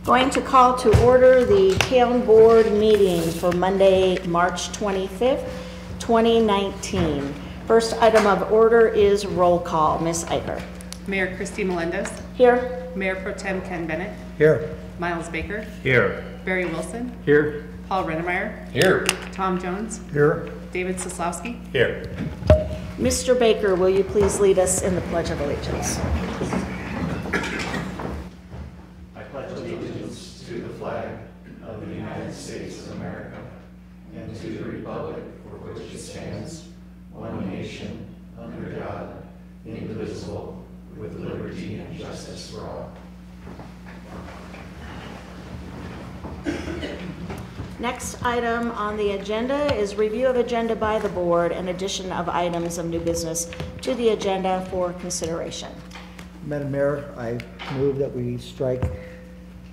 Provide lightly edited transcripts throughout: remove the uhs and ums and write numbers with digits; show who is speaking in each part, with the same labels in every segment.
Speaker 1: Going to call to order the town board meeting for Monday, March 25th, 2019. First item of order is roll call. Ms. Eicher.
Speaker 2: Mayor Christy Melendez.
Speaker 1: Here.
Speaker 2: Mayor Pro Tem Ken Bennett.
Speaker 3: Here.
Speaker 2: Miles Baker.
Speaker 3: Here.
Speaker 2: Barry Wilson.
Speaker 3: Here.
Speaker 2: Paul Rennemeyer.
Speaker 3: Here.
Speaker 2: Tom Jones.
Speaker 3: Here.
Speaker 2: David Soslowski.
Speaker 3: Here.
Speaker 1: Mr. Baker, will you please lead us in the Pledge of Allegiance?
Speaker 4: I pledge allegiance to the flag of the United States of America and to the republic for which it stands, one nation, under God, indivisible, with liberty and justice for all.
Speaker 1: Next item on the agenda is review of agenda by the board and addition of items of new business to the agenda for consideration.
Speaker 3: Madam Mayor, I move that we strike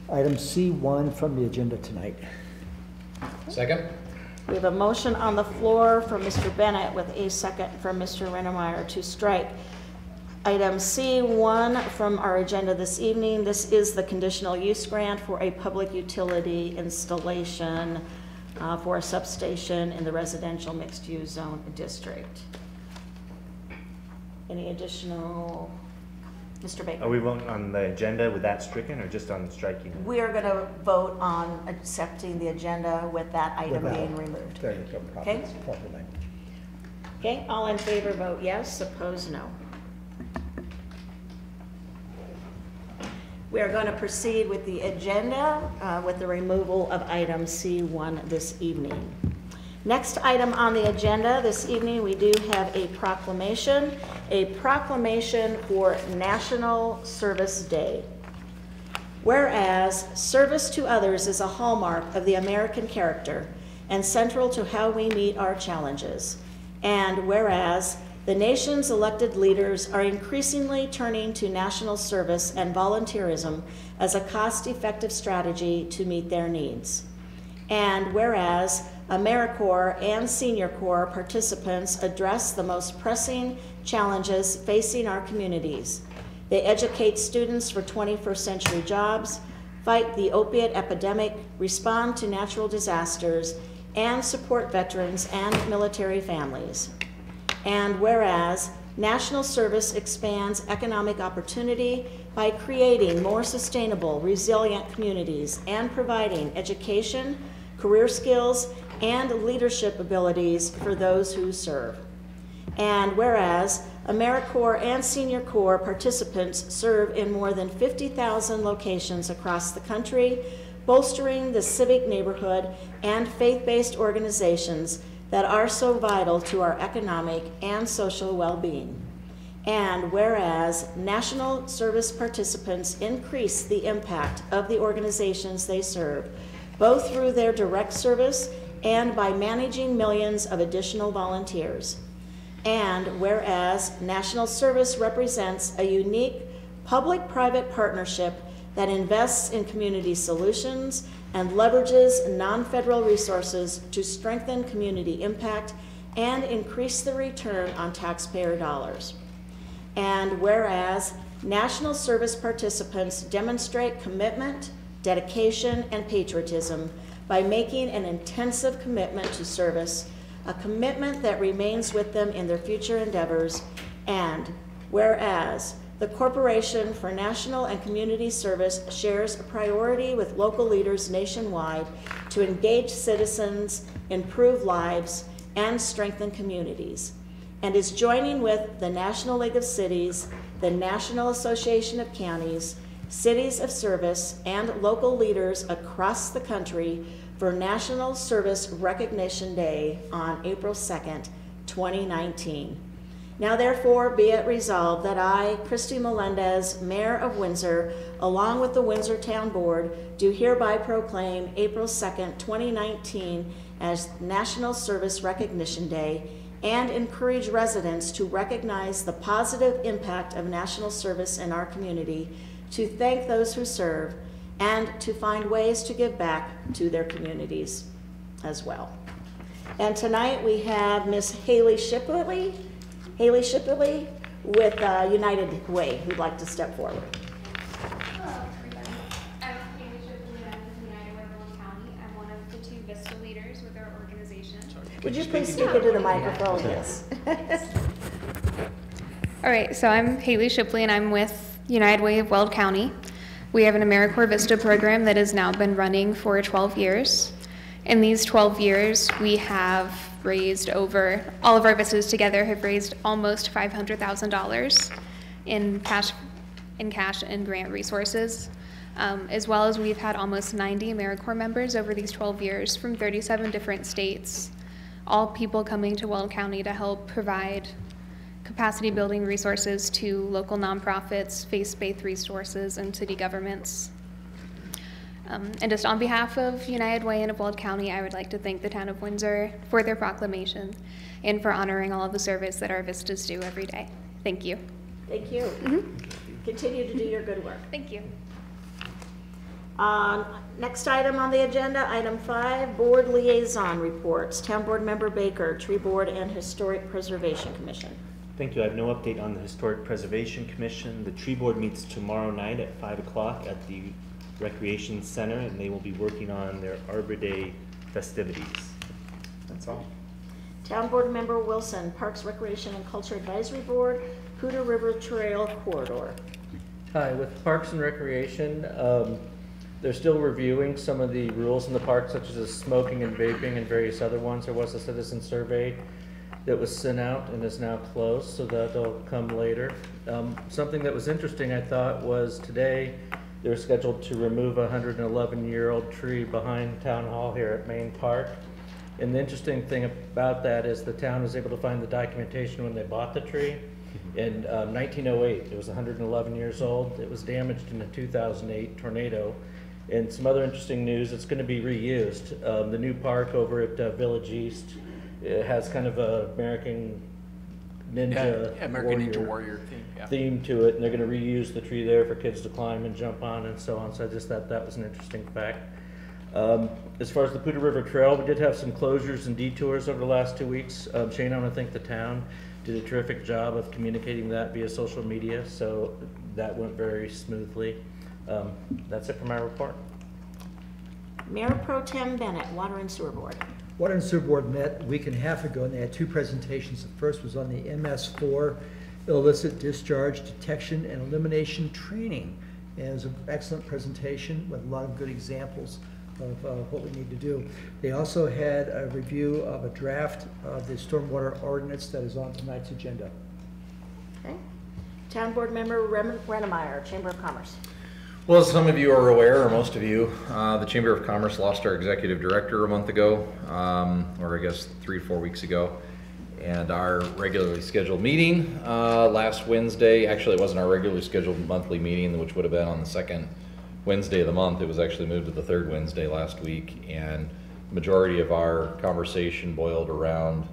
Speaker 3: item C1 from the agenda tonight.
Speaker 5: Second.
Speaker 1: We have a motion on the floor from Mr. Bennett with a second from Mr. Rennemeyer to strike item C1 from our agenda this evening. This is the conditional use grant for a public utility installation for a substation in the residential mixed-use zone district. Any additional? Mr. Baker?
Speaker 6: Are we voting on the agenda with that stricken or just on striking?
Speaker 1: We are going to vote on accepting the agenda with that item being removed.
Speaker 3: There you go.
Speaker 1: Okay.
Speaker 3: Proper language.
Speaker 1: Okay, all in favor vote yes, opposed no. We are going to proceed with the agenda with the removal of item C1 this evening. Next item on the agenda this evening, we do have a proclamation for National Service Day. Whereas service to others is a hallmark of the American character and central to how we meet our challenges. And whereas the nation's elected leaders are increasingly turning to national service and volunteerism as a cost-effective strategy to meet their needs. And whereas AmeriCorps and Senior Corps participants address the most pressing challenges facing our communities. They educate students for 21st century jobs, fight the opiate epidemic, respond to natural disasters, and support veterans and military families. And whereas national service expands economic opportunity by creating more sustainable, resilient communities and providing education, career skills, and leadership abilities for those who serve. And whereas AmeriCorps and Senior Corps participants serve in more than 50,000 locations across the country, bolstering the civic neighborhood and faith-based organizations that are so vital to our economic and social well-being. And whereas national service participants increase the impact of the organizations they serve, both through their direct service and by managing millions of additional volunteers. And whereas national service represents a unique public-private partnership that invests in community solutions and leverages non-federal resources to strengthen community impact and increase the return on taxpayer dollars. And whereas national service participants demonstrate commitment, dedication, and patriotism by making an intensive commitment to service, a commitment that remains with them in their future endeavors. And whereas the Corporation for National and Community Service shares a priority with local leaders nationwide to engage citizens, improve lives, and strengthen communities, and is joining with the National League of Cities, the National Association of Counties, Cities of Service, and local leaders across the country for National Service Recognition Day on April 2nd, 2019. Now therefore be it resolved that I, Christy Melendez, Mayor of Windsor, along with the Windsor Town Board, do hereby proclaim April 2nd, 2019 as National Service Recognition Day and encourage residents to recognize the positive impact of national service in our community, to thank those who serve, and to find ways to give back to their communities as well. And tonight we have Miss Haley Shipley with United Way, who'd like to step forward.
Speaker 7: Hello, everybody. I'm Haley Shipley. years with our organization.
Speaker 1: Could you please speak into the microphone? Yes.
Speaker 7: All right, so I'm Haley Shipley, and I'm with United Way of Weld County. We have an AmeriCorps Vista program that has now been running for 12 years. In these 12 years, we have raised all of our vistas together have raised almost $500,000 in cash and grant resources, as well as we've had almost 90 AmeriCorps members over these 12 years from 37 different states, all people coming to Weld County to help provide capacity building resources to local nonprofits, faith-based resources, and city governments. And just on behalf of United Way and of Weld County, I would like to thank the town of Windsor for their proclamation and for honoring all of the service that our vistas do every day. Thank you.
Speaker 1: Thank you. Continue to do your good work.
Speaker 7: Thank you.
Speaker 1: Next item on the agenda, item 5, board liaison reports. Town Board Member Baker, Tree Board and Historic Preservation Commission.
Speaker 6: Thank you. I have no update on the Historic Preservation Commission. The tree board meets tomorrow night at 5 o'clock at the Recreation Center, and they will be working on their Arbor Day festivities. That's all.
Speaker 1: Town Board Member Wilson, Parks, Recreation, and Culture Advisory Board, Poudre River Trail Corridor.
Speaker 8: Hi, with Parks and Recreation, they're still reviewing some of the rules in the park, such as smoking and vaping and various other ones. There was a citizen survey that was sent out and is now closed, so that'll come later. Something that was interesting, I thought, was today they're scheduled to remove a 111-year-old tree behind Town Hall here at Main Park. And the interesting thing about that is the town was able to find the documentation when they bought the tree. In 1908, it was 111 years old. It was damaged in a 2008 tornado. And some other interesting news, it's going to be reused. The new park over at Village East, it has kind of a American Ninja
Speaker 5: Warrior
Speaker 8: theme to it, and they're going to reuse the tree there for kids to climb and jump on and so on. So I just thought that was an interesting fact. As far as the Poudre River Trail, we did have some closures and detours over the last 2 weeks. Shane, I want to thank the town. Did a terrific job of communicating that via social media, so that went very smoothly. That's it for my report.
Speaker 1: Mayor Pro Tem Bennett, Water and Sewer Board.
Speaker 3: Water and Sewer Board met a week and a half ago, and they had 2 presentations. The first was on the MS4 illicit discharge detection and elimination training. And it was an excellent presentation with a lot of good examples of what we need to do. They also had a review of a draft of the stormwater ordinance that is on tonight's agenda.
Speaker 1: Okay. Town Board Member Rennemeyer, Chamber of Commerce.
Speaker 9: Well, as some of you are aware, or most of you, the Chamber of Commerce lost our executive director a month ago, or I guess 3 or 4 weeks ago. And our regularly scheduled meeting last Wednesday, actually it wasn't our regularly scheduled monthly meeting, which would have been on the 2nd Wednesday of the month. It was actually moved to the 3rd Wednesday last week, and the majority of our conversation boiled around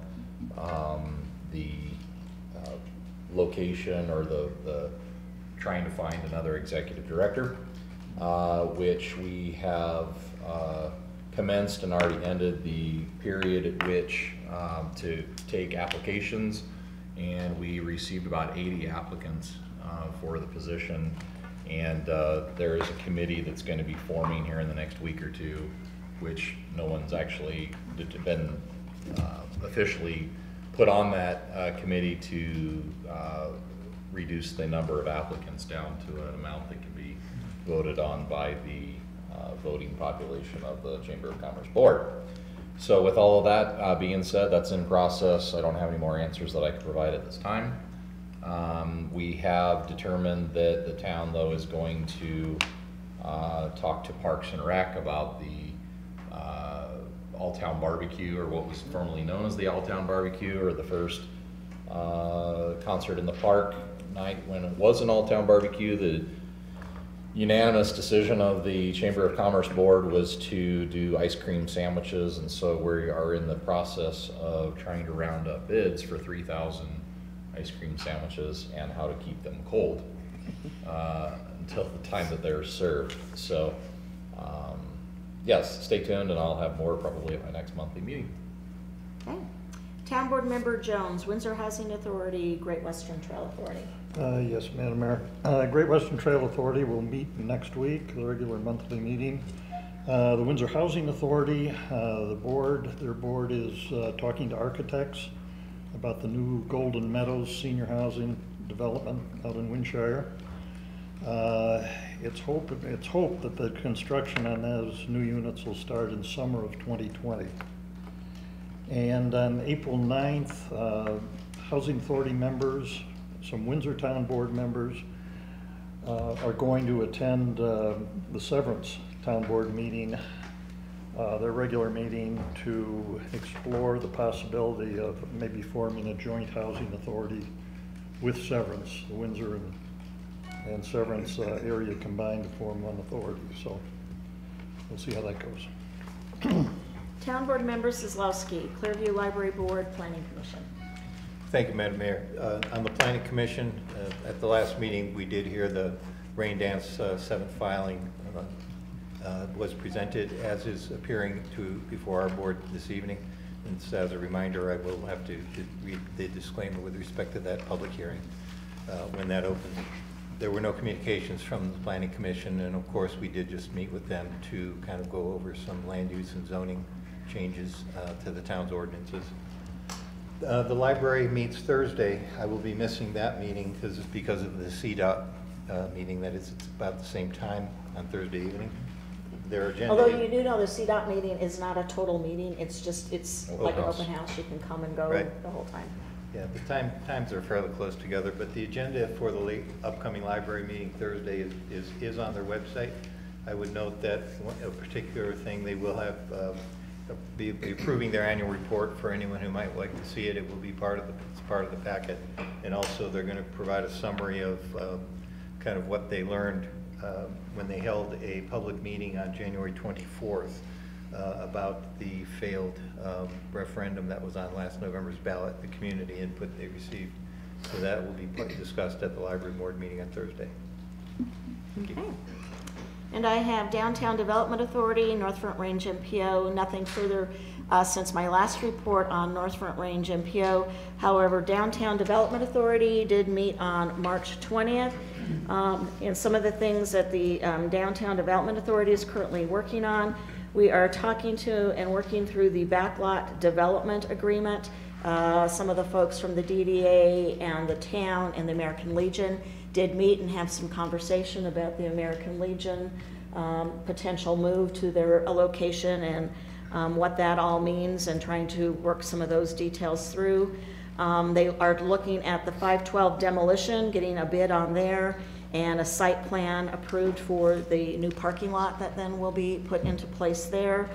Speaker 9: the location or the trying to find another executive director, which we have commenced and already ended the period at which to take applications, and we received about 80 applicants for the position. And there is a committee that's going to be forming here in the next week or 2, which no one's actually been officially put on that committee to reduce the number of applicants down to an amount that can be voted on by the voting population of the Chamber of Commerce Board. So with all of that being said, that's in process. I don't have any more answers that I can provide at this time. We have determined that the town, though, is going to talk to Parks and Rec about the All-Town Barbecue, or what was formerly known as the All-Town Barbecue, or the first concert in the park night when it was an All-Town Barbecue. The unanimous decision of the Chamber of Commerce Board was to do ice cream sandwiches, and so we are in the process of trying to round up bids for 3,000 ice cream sandwiches and how to keep them cold until the time that they're served. So yes, stay tuned, and I'll have more probably at my next monthly meeting.
Speaker 1: Okay. Town Board Member Jones, Windsor Housing Authority, Great Western Trail Authority.
Speaker 10: Yes, Madam Mayor. Great Western Trail Authority will meet next week, the regular monthly meeting. The Windsor Housing Authority, their board is talking to architects about the new Golden Meadows senior housing development out in Windshire. It's hope that the construction on those new units will start in summer of 2020. And on April 9th, Housing Authority members, some Windsor Town Board members are going to attend the Severance Town Board meeting, their regular meeting, to explore the possibility of maybe forming a joint housing authority with Severance, the Windsor and Severance area combined to form one authority. So we'll see how that goes.
Speaker 1: Town Board member Kozlowski, Clearview Library Board, Planning Commission.
Speaker 11: Thank you, Madam Mayor. On the Planning Commission, at the last meeting, we did hear the Rain Dance 7th filing was presented, as is appearing before our board this evening. And so as a reminder, I will have to read the disclaimer with respect to that public hearing when that opens. There were no communications from the Planning Commission, and of course we did just meet with them to kind of go over some land use and zoning changes to the town's ordinances. The library meets Thursday. I will be missing that meeting because of the CDOT meeting that is about the same time on Thursday evening. Their agenda.
Speaker 1: Although you do know the CDOT meeting is not a total meeting, it's like an open house, you can come and go the whole time.
Speaker 11: Yeah, the times are fairly close together, but the agenda for the upcoming library meeting Thursday is on their website. I would note that a particular thing, they will have be approving their annual report for anyone who might like to see it. It will be part of the packet, and also they're going to provide a summary of kind of what they learned when they held a public meeting on January 24th about the failed referendum that was on last November's ballot, the community input they received. So that will be discussed at the library board meeting on Thursday.
Speaker 1: Okay. And I have Downtown Development Authority, North Front Range MPO, nothing further since my last report on North Front Range MPO. However, Downtown Development Authority did meet on March 20th. And some of the things that the Downtown Development Authority is currently working on, we are talking to and working through the backlot development agreement. Some of the folks from the DDA and the town and the American Legion did meet and have some conversation about the American Legion potential move to their location and what that all means, and trying to work some of those details through. They are looking at the 512 demolition, getting a bid on there, and a site plan approved for the new parking lot that then will be put into place there.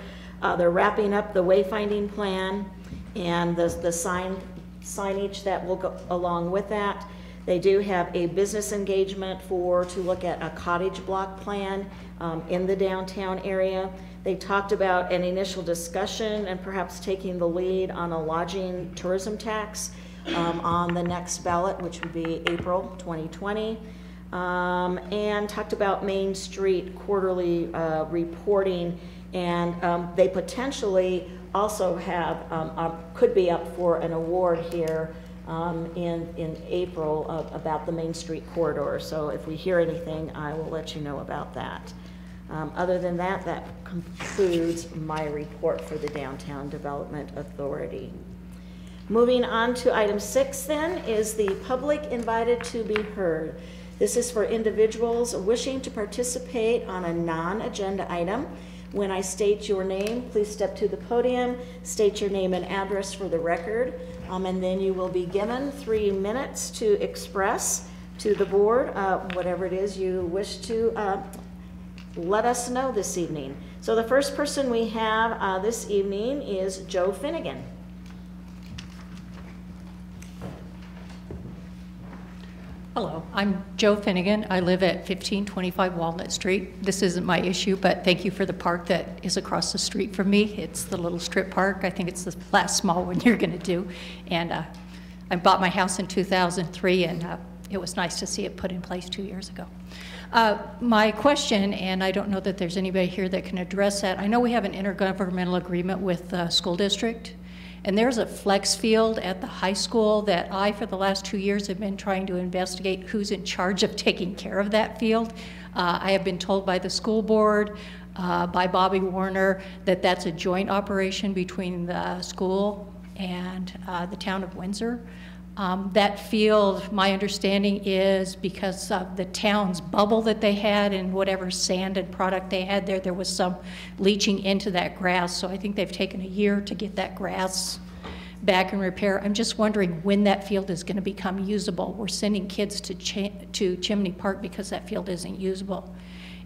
Speaker 1: They're wrapping up the wayfinding plan and the signage that will go along with that. They do have a business engagement to look at a cottage block plan in the downtown area. They talked about an initial discussion and perhaps taking the lead on a lodging tourism tax on the next ballot, which would be April 2020. And talked about Main Street quarterly reporting, and they potentially also have could be up for an award here in April about the Main Street corridor. So if we hear anything, I will let you know about that. Other than that, that concludes my report for the Downtown Development Authority. Moving on to item 6 then is the public invited to be heard. This is for individuals wishing to participate on a non-agenda item. When I state your name, please step to the podium, state your name and address for the record, and then you will be given 3 minutes to express to the board whatever it is you wish to let us know this evening. So the first person we have this evening is Joe Finnegan.
Speaker 12: Hello, I'm Joe Finnegan. I live at 1525 Walnut Street. This isn't my issue, but thank you for the park that is across the street from me. It's the little strip park. I think it's the last small one you're going to do. And I bought my house in 2003, and it was nice to see it put in place 2 years ago. My question, and I don't know that there's anybody here that can address that. I know we have an intergovernmental agreement with the school district, and there's a flex field at the high school that I, for the last 2 years, have been trying to investigate who's in charge of taking care of that field. I have been told by the school board by Bobby Warner, that that's a joint operation between the school and the town of Windsor. That field, my understanding is because of the town's bubble that they had and whatever sanded product they had there, there was some leaching into that grass. So I think they've taken a year to get that grass back in repair. I'm just wondering when that field is going to become usable. We're sending kids to Chimney Park because that field isn't usable.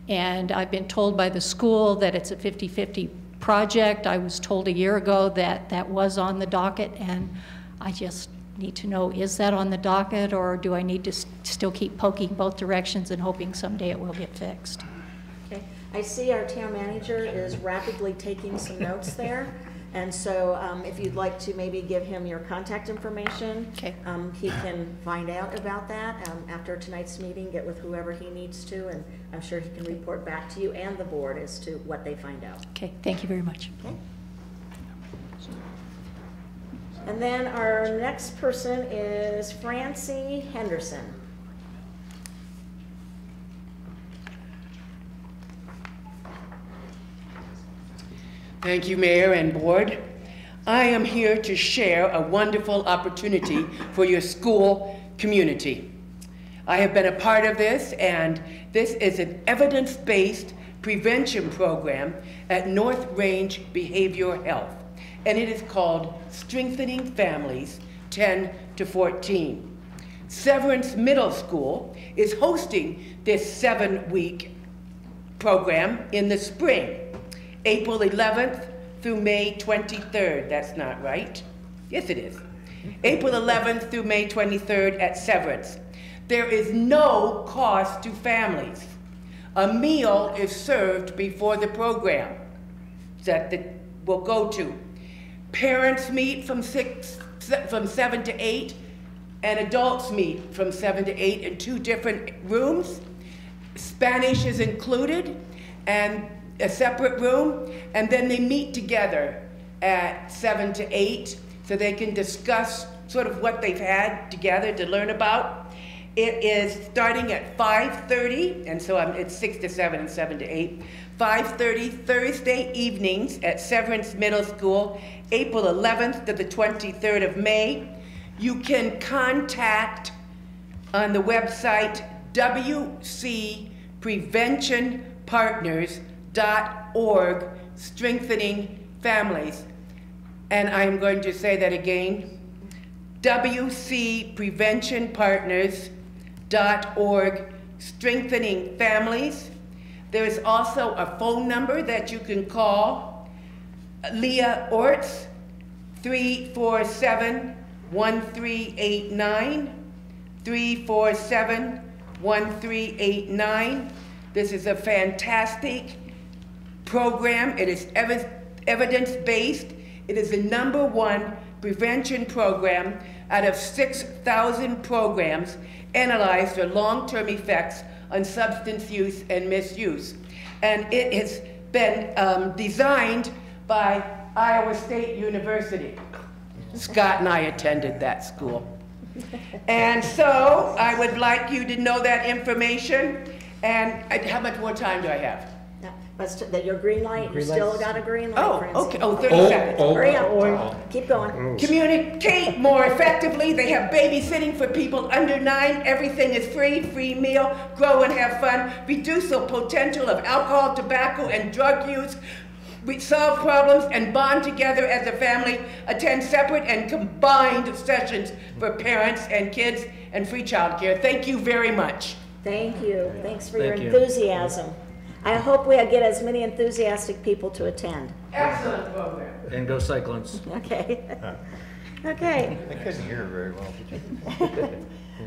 Speaker 12: And I've been told by the school that it's a 50-50 project. I was told a year ago that that was on the docket, and I just need to know, is that on the docket, or do I need to still keep poking both directions and hoping someday it will get fixed?
Speaker 1: Okay. I see our town manager is rapidly taking some notes there. And so if you'd like to maybe give him your contact information,
Speaker 12: okay.
Speaker 1: He can find out about that after tonight's meeting, get with whoever he needs to, and I'm sure he can report back to you and the board as to what they find out.
Speaker 12: Okay, thank you very much.
Speaker 1: Okay. And then our next person is Francie Henderson.
Speaker 13: Thank you, Mayor and Board. I am here to share a wonderful opportunity for your school community. I have been a part of this, and this is an evidence-based prevention program at North Range Behavioral Health, and it is called Strengthening Families 10 to 14. Severance Middle School is hosting this 7-week program in the spring. April 11th through May 23rd. That's not right. Yes, it is. April 11th through May 23rd at Severance. There is no cost to families. A meal is served before the program that we'll go to. Parents meet from 7 to 8, and adults meet from 7 to 8 in 2 different rooms. Spanish is included, and a separate room, and then they meet together at 7 to 8 so they can discuss sort of what they've had together to learn about. It is starting at 5:30, and so it's 6 to 7 and 7 to 8. 5:30 Thursday evenings at Severance Middle School, April 11th to the 23rd of May. You can contact on the website WCPreventionPartners.org, Strengthening Families. And I'm going to say that again, WCPreventionPartners.org, Strengthening Families. There is also a phone number that you can call. Leah Orts, 347-1389, 347-1389. This is a fantastic program. It is evidence-based. It is the #1 prevention program out of 6,000 programs analyzed for long-term effects on substance use and misuse. And it has been designed by Iowa State University. Scott and I attended that school. And so I would like you to know that information. And how much more time do I have?
Speaker 1: Your green light, you still got a green light,
Speaker 13: Oh,
Speaker 1: Francie.
Speaker 13: okay. Oh, 30 seconds.
Speaker 1: Hurry up. Keep going.
Speaker 13: Communicate more effectively. They have babysitting for people under 9. Everything is free, free meal. Grow and have fun. Reduce the potential of alcohol, tobacco, and drug use. We solve problems and bond together as a family. Attend separate and combined sessions for parents and kids, and free childcare. Thank you very much.
Speaker 1: Thank you. Thanks for your
Speaker 8: Thank you.
Speaker 1: enthusiasm. I hope we get as many enthusiastic people to attend.
Speaker 13: Excellent program.
Speaker 8: And go Cyclones.
Speaker 1: Okay. Okay.
Speaker 11: I couldn't hear very well.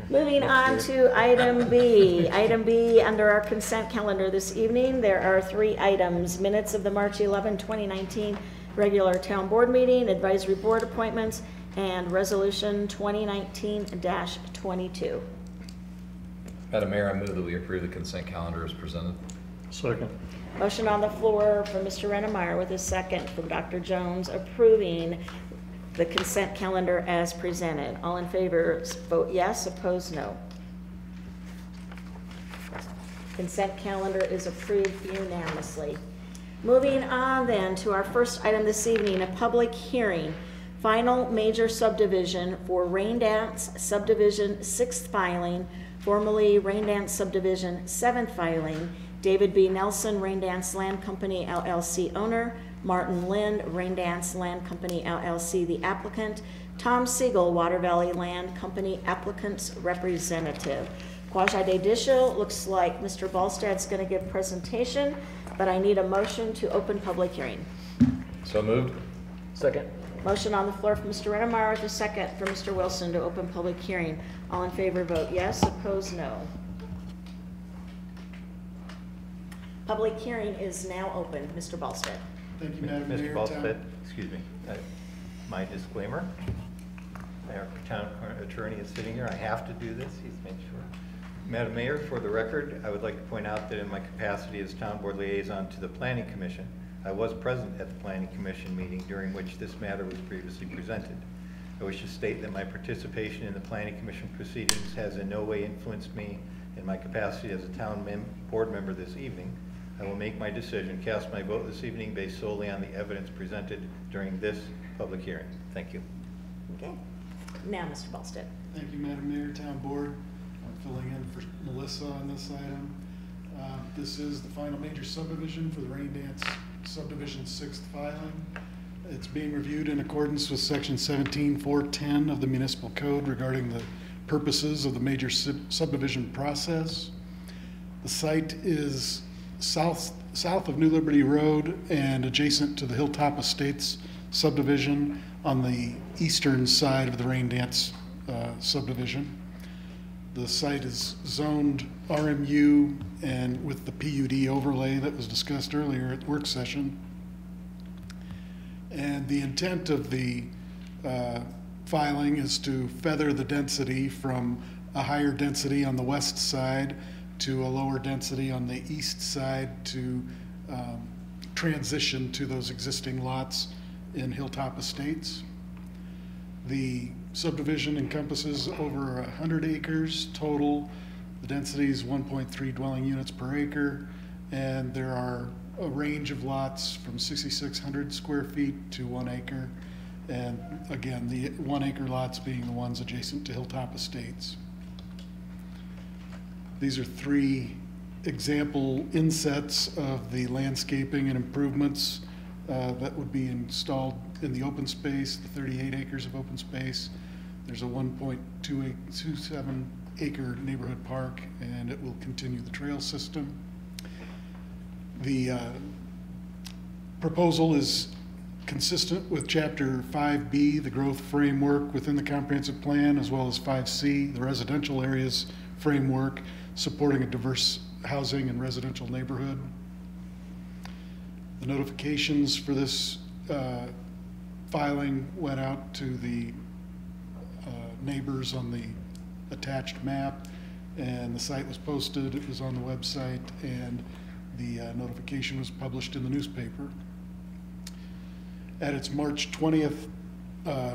Speaker 1: Moving on to item B. Item B, under our consent calendar this evening, there are 3 items. Minutes of the March 11, 2019 regular town board meeting, advisory board appointments, and resolution 2019-22.
Speaker 9: Madam Mayor, I move that we approve the consent calendar as presented.
Speaker 10: Second.
Speaker 1: Motion on the floor from Mr. Rennemeyer with a second from Dr. Jones approving the consent calendar as presented. All in favor vote yes, opposed no. Consent calendar is approved unanimously. Moving on then to our first item this evening, a public hearing. Final major subdivision for Rain Dance Subdivision 6th filing, formerly Rain Dance Subdivision 7th filing. David B. Nelson, Rain Dance Land Company LLC owner. Martin Lind, Rain Dance Land Company LLC the applicant. Tom Siegel, Water Valley Land Company applicant's representative. Quasi judicial, looks like Mr. Ballstad's going to give presentation, but I need a motion to open public hearing.
Speaker 9: So moved.
Speaker 8: Second.
Speaker 1: Motion on the floor from Mr. Rettemeyer with a second from Mr. Wilson to open public hearing. All in favor vote yes, opposed no. Public hearing is now open. Mr. Ballstad.
Speaker 11: Thank you, Madam Mayor. Mr. Ballstead, excuse me, my disclaimer. Our town attorney is sitting here. I have to do this. He's made sure. Madam Mayor, for the record, I would like to point out that in my capacity as town board liaison to the Planning Commission, I was present at the Planning Commission meeting during which this matter was previously presented. I wish to state that my participation in the Planning Commission proceedings has in no way influenced me in my capacity as a town board member this evening. I will make my decision, cast my vote this evening based solely on the evidence presented during this public hearing. Thank you.
Speaker 1: Okay. Now, Mr. Ballstad.
Speaker 14: Thank you, Madam Mayor, Town Board. I'm filling in for Melissa on this item. This is the final major subdivision for the Rain Dance Subdivision 6th filing. It's being reviewed in accordance with Section 17.410 of the Municipal Code regarding the purposes of the major subdivision process. The site is south of New Liberty Road and adjacent to the Hilltop Estates subdivision on the eastern side of the Rain Dance subdivision. The site is zoned RMU and with the PUD overlay that was discussed earlier at work session. And the intent of the filing is to feather the density from a higher density on the west side to a lower density on the east side to transition to those existing lots in Hilltop Estates. The subdivision encompasses over 100 acres total. The density is 1.3 dwelling units per acre, and there are a range of lots from 6,600 square feet to 1 acre. And again, the 1 acre lots being the ones adjacent to Hilltop Estates. These are 3 example insets of the landscaping and improvements that would be installed in the open space, the 38 acres of open space. There's a 1.27 acre neighborhood park, and it will continue the trail system. The proposal is consistent with Chapter 5B, the growth framework within the comprehensive plan, as well as 5C, the residential areas framework, supporting a diverse housing and residential neighborhood. The notifications for this filing went out to the neighbors on the attached map, and the site was posted, it was on the website, and the notification was published in the newspaper. At its March 20th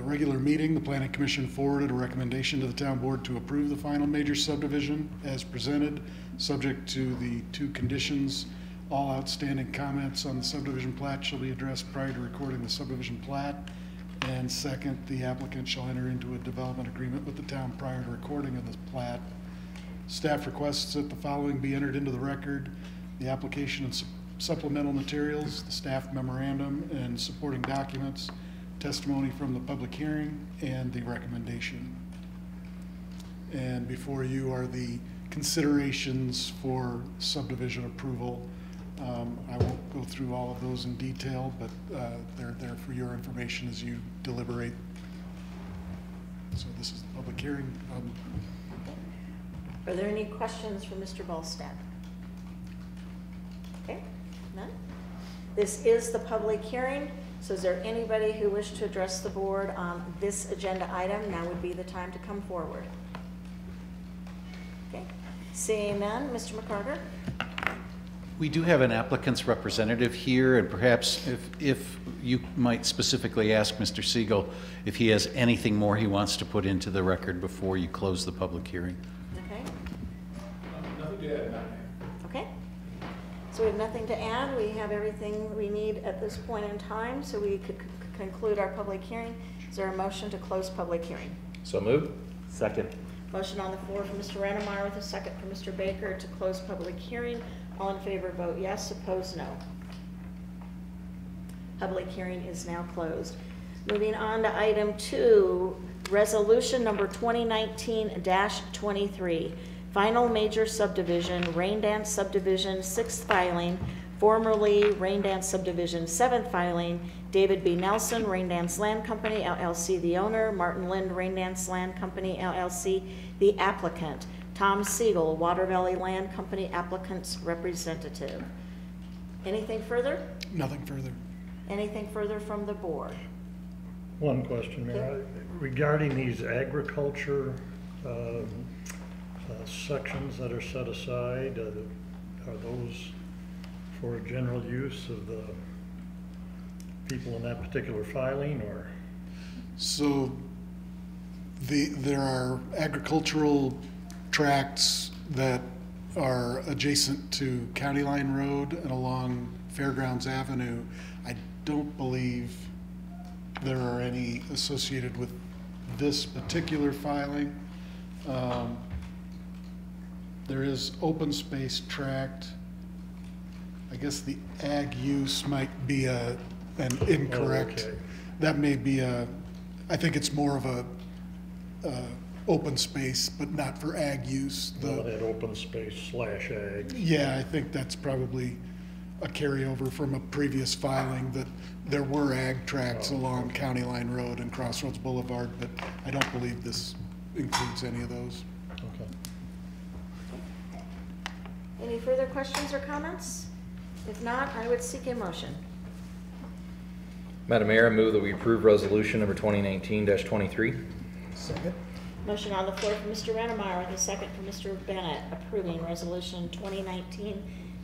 Speaker 14: regular meeting, the Planning Commission forwarded a recommendation to the Town Board to approve the final major subdivision as presented, subject to the 2 conditions. All outstanding comments on the subdivision plat shall be addressed prior to recording the subdivision plat. And second, the applicant shall enter into a development agreement with the town prior to recording of the plat. Staff requests that the following be entered into the record: the application and supplemental materials, the staff memorandum and supporting documents, testimony from the public hearing, and the recommendation. And before you are the considerations for subdivision approval. I won't go through all of those in detail, but they're there for your information as you deliberate. So this is the public hearing.
Speaker 1: Are there any questions for Mr. Ballstad? Okay, none? This is the public hearing, so is there anybody who wishes to address the board on this agenda item? Now would be the time to come forward. Okay, seeing none, Mr. McCarter?
Speaker 15: We do have an applicant's representative here, and perhaps if you might specifically ask Mr. Siegel if he has anything more he wants to put into the record before you close the public hearing.
Speaker 1: Okay.
Speaker 11: Nothing to add, Madam Mayor.
Speaker 1: Okay. So we have nothing to add. We have everything we need at this point in time, so we could conclude our public hearing. Is there a motion to close public hearing?
Speaker 5: So moved.
Speaker 6: Second.
Speaker 1: Motion on the floor from Mr. Rennemeyer with a second from Mr. Baker to close public hearing. All in favor vote yes, opposed no. Public hearing is now closed. Moving on to item 2, resolution number 2019-23. Final major subdivision, Rain Dance Subdivision, 6th filing, formerly Rain Dance Subdivision, 7th filing, David B. Nelson, Rain Dance Land Company, LLC, the owner, Martin Lind, Rain Dance Land Company, LLC, the applicant, Tom Siegel, Water Valley Land Company, applicant's representative. Anything further?
Speaker 14: Nothing further.
Speaker 1: Anything further from the board?
Speaker 10: One question, Mayor. Regarding these agriculture sections that are set aside, are those for general use of the people in that particular filing, or?
Speaker 14: So there are agricultural tracts that are adjacent to County Line Road and along Fairgrounds Avenue. I don't believe there are any associated with this particular filing. There is open space tract. I guess the ag use might be an incorrect.
Speaker 10: Oh, okay.
Speaker 14: That may be I think it's more of a open space, but not for ag use.
Speaker 10: That open space / ag.
Speaker 14: Yeah, I think that's probably a carryover from a previous filing that there were ag tracts along County Line Road and Crossroads Boulevard, but I don't believe this includes any of those.
Speaker 10: Okay.
Speaker 1: Any further questions or comments? If not, I would seek a motion.
Speaker 5: Madam Mayor, I move that we approve resolution number 2019-23.
Speaker 3: Second.
Speaker 1: Motion on the floor from Mr. Rennemeyer with a second from Mr. Bennett approving resolution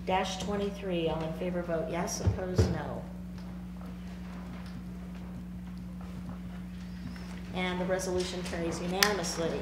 Speaker 1: 2019-23. All in favor vote yes, opposed no. And the resolution carries unanimously.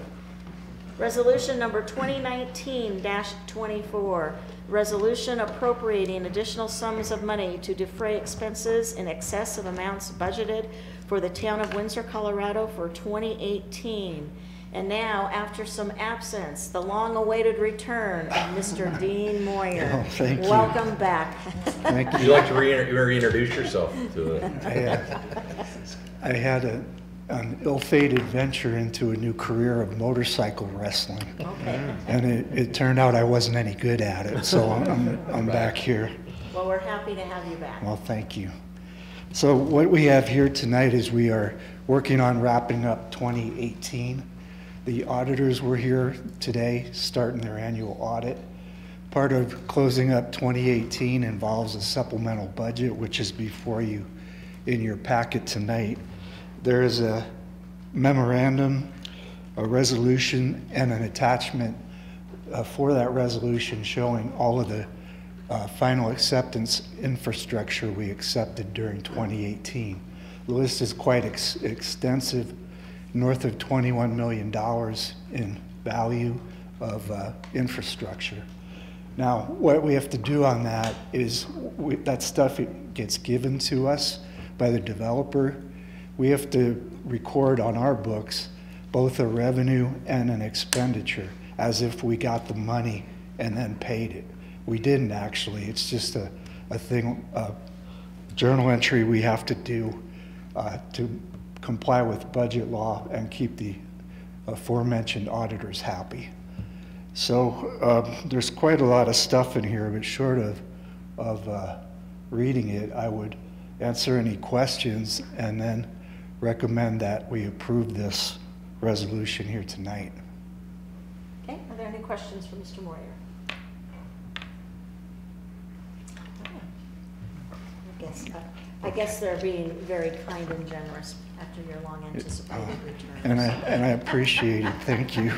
Speaker 1: Resolution number 2019-24, resolution appropriating additional sums of money to defray expenses in excess of amounts budgeted for the town of Windsor, Colorado for 2018. And now, after some absence, the long-awaited return of Mr. Dean Moyer.
Speaker 16: Oh, thank you.
Speaker 1: Welcome back.
Speaker 16: Thank
Speaker 5: Would you like to reintroduce yourself to it?
Speaker 16: I had an ill-fated venture into a new career of motorcycle wrestling.
Speaker 1: Okay.
Speaker 16: And it turned out I wasn't any good at it, so I'm back here.
Speaker 1: Well, we're happy to have you back.
Speaker 16: Well, thank you. So what we have here tonight is we are working on wrapping up 2018. The auditors were here today, starting their annual audit. Part of closing up 2018 involves a supplemental budget, which is before you in your packet tonight. There is a memorandum, a resolution, and an attachment for that resolution showing all of the final acceptance infrastructure we accepted during 2018. The list is quite extensive, north of $21 million in value of infrastructure. Now, what we have to do on that is that stuff gets given to us by the developer. We have to record on our books both a revenue and an expenditure as if we got the money and then paid it. We didn't actually. It's just a thing, a journal entry we have to do to comply with budget law and keep the aforementioned auditors happy. So there's quite a lot of stuff in here, but short of reading it, I would answer any questions and then recommend that we approve this resolution here tonight.
Speaker 1: Okay, are there any questions for Mr. Moyer? I guess they're being very kind and generous after your long anticipated return.
Speaker 16: And I appreciate it, thank you.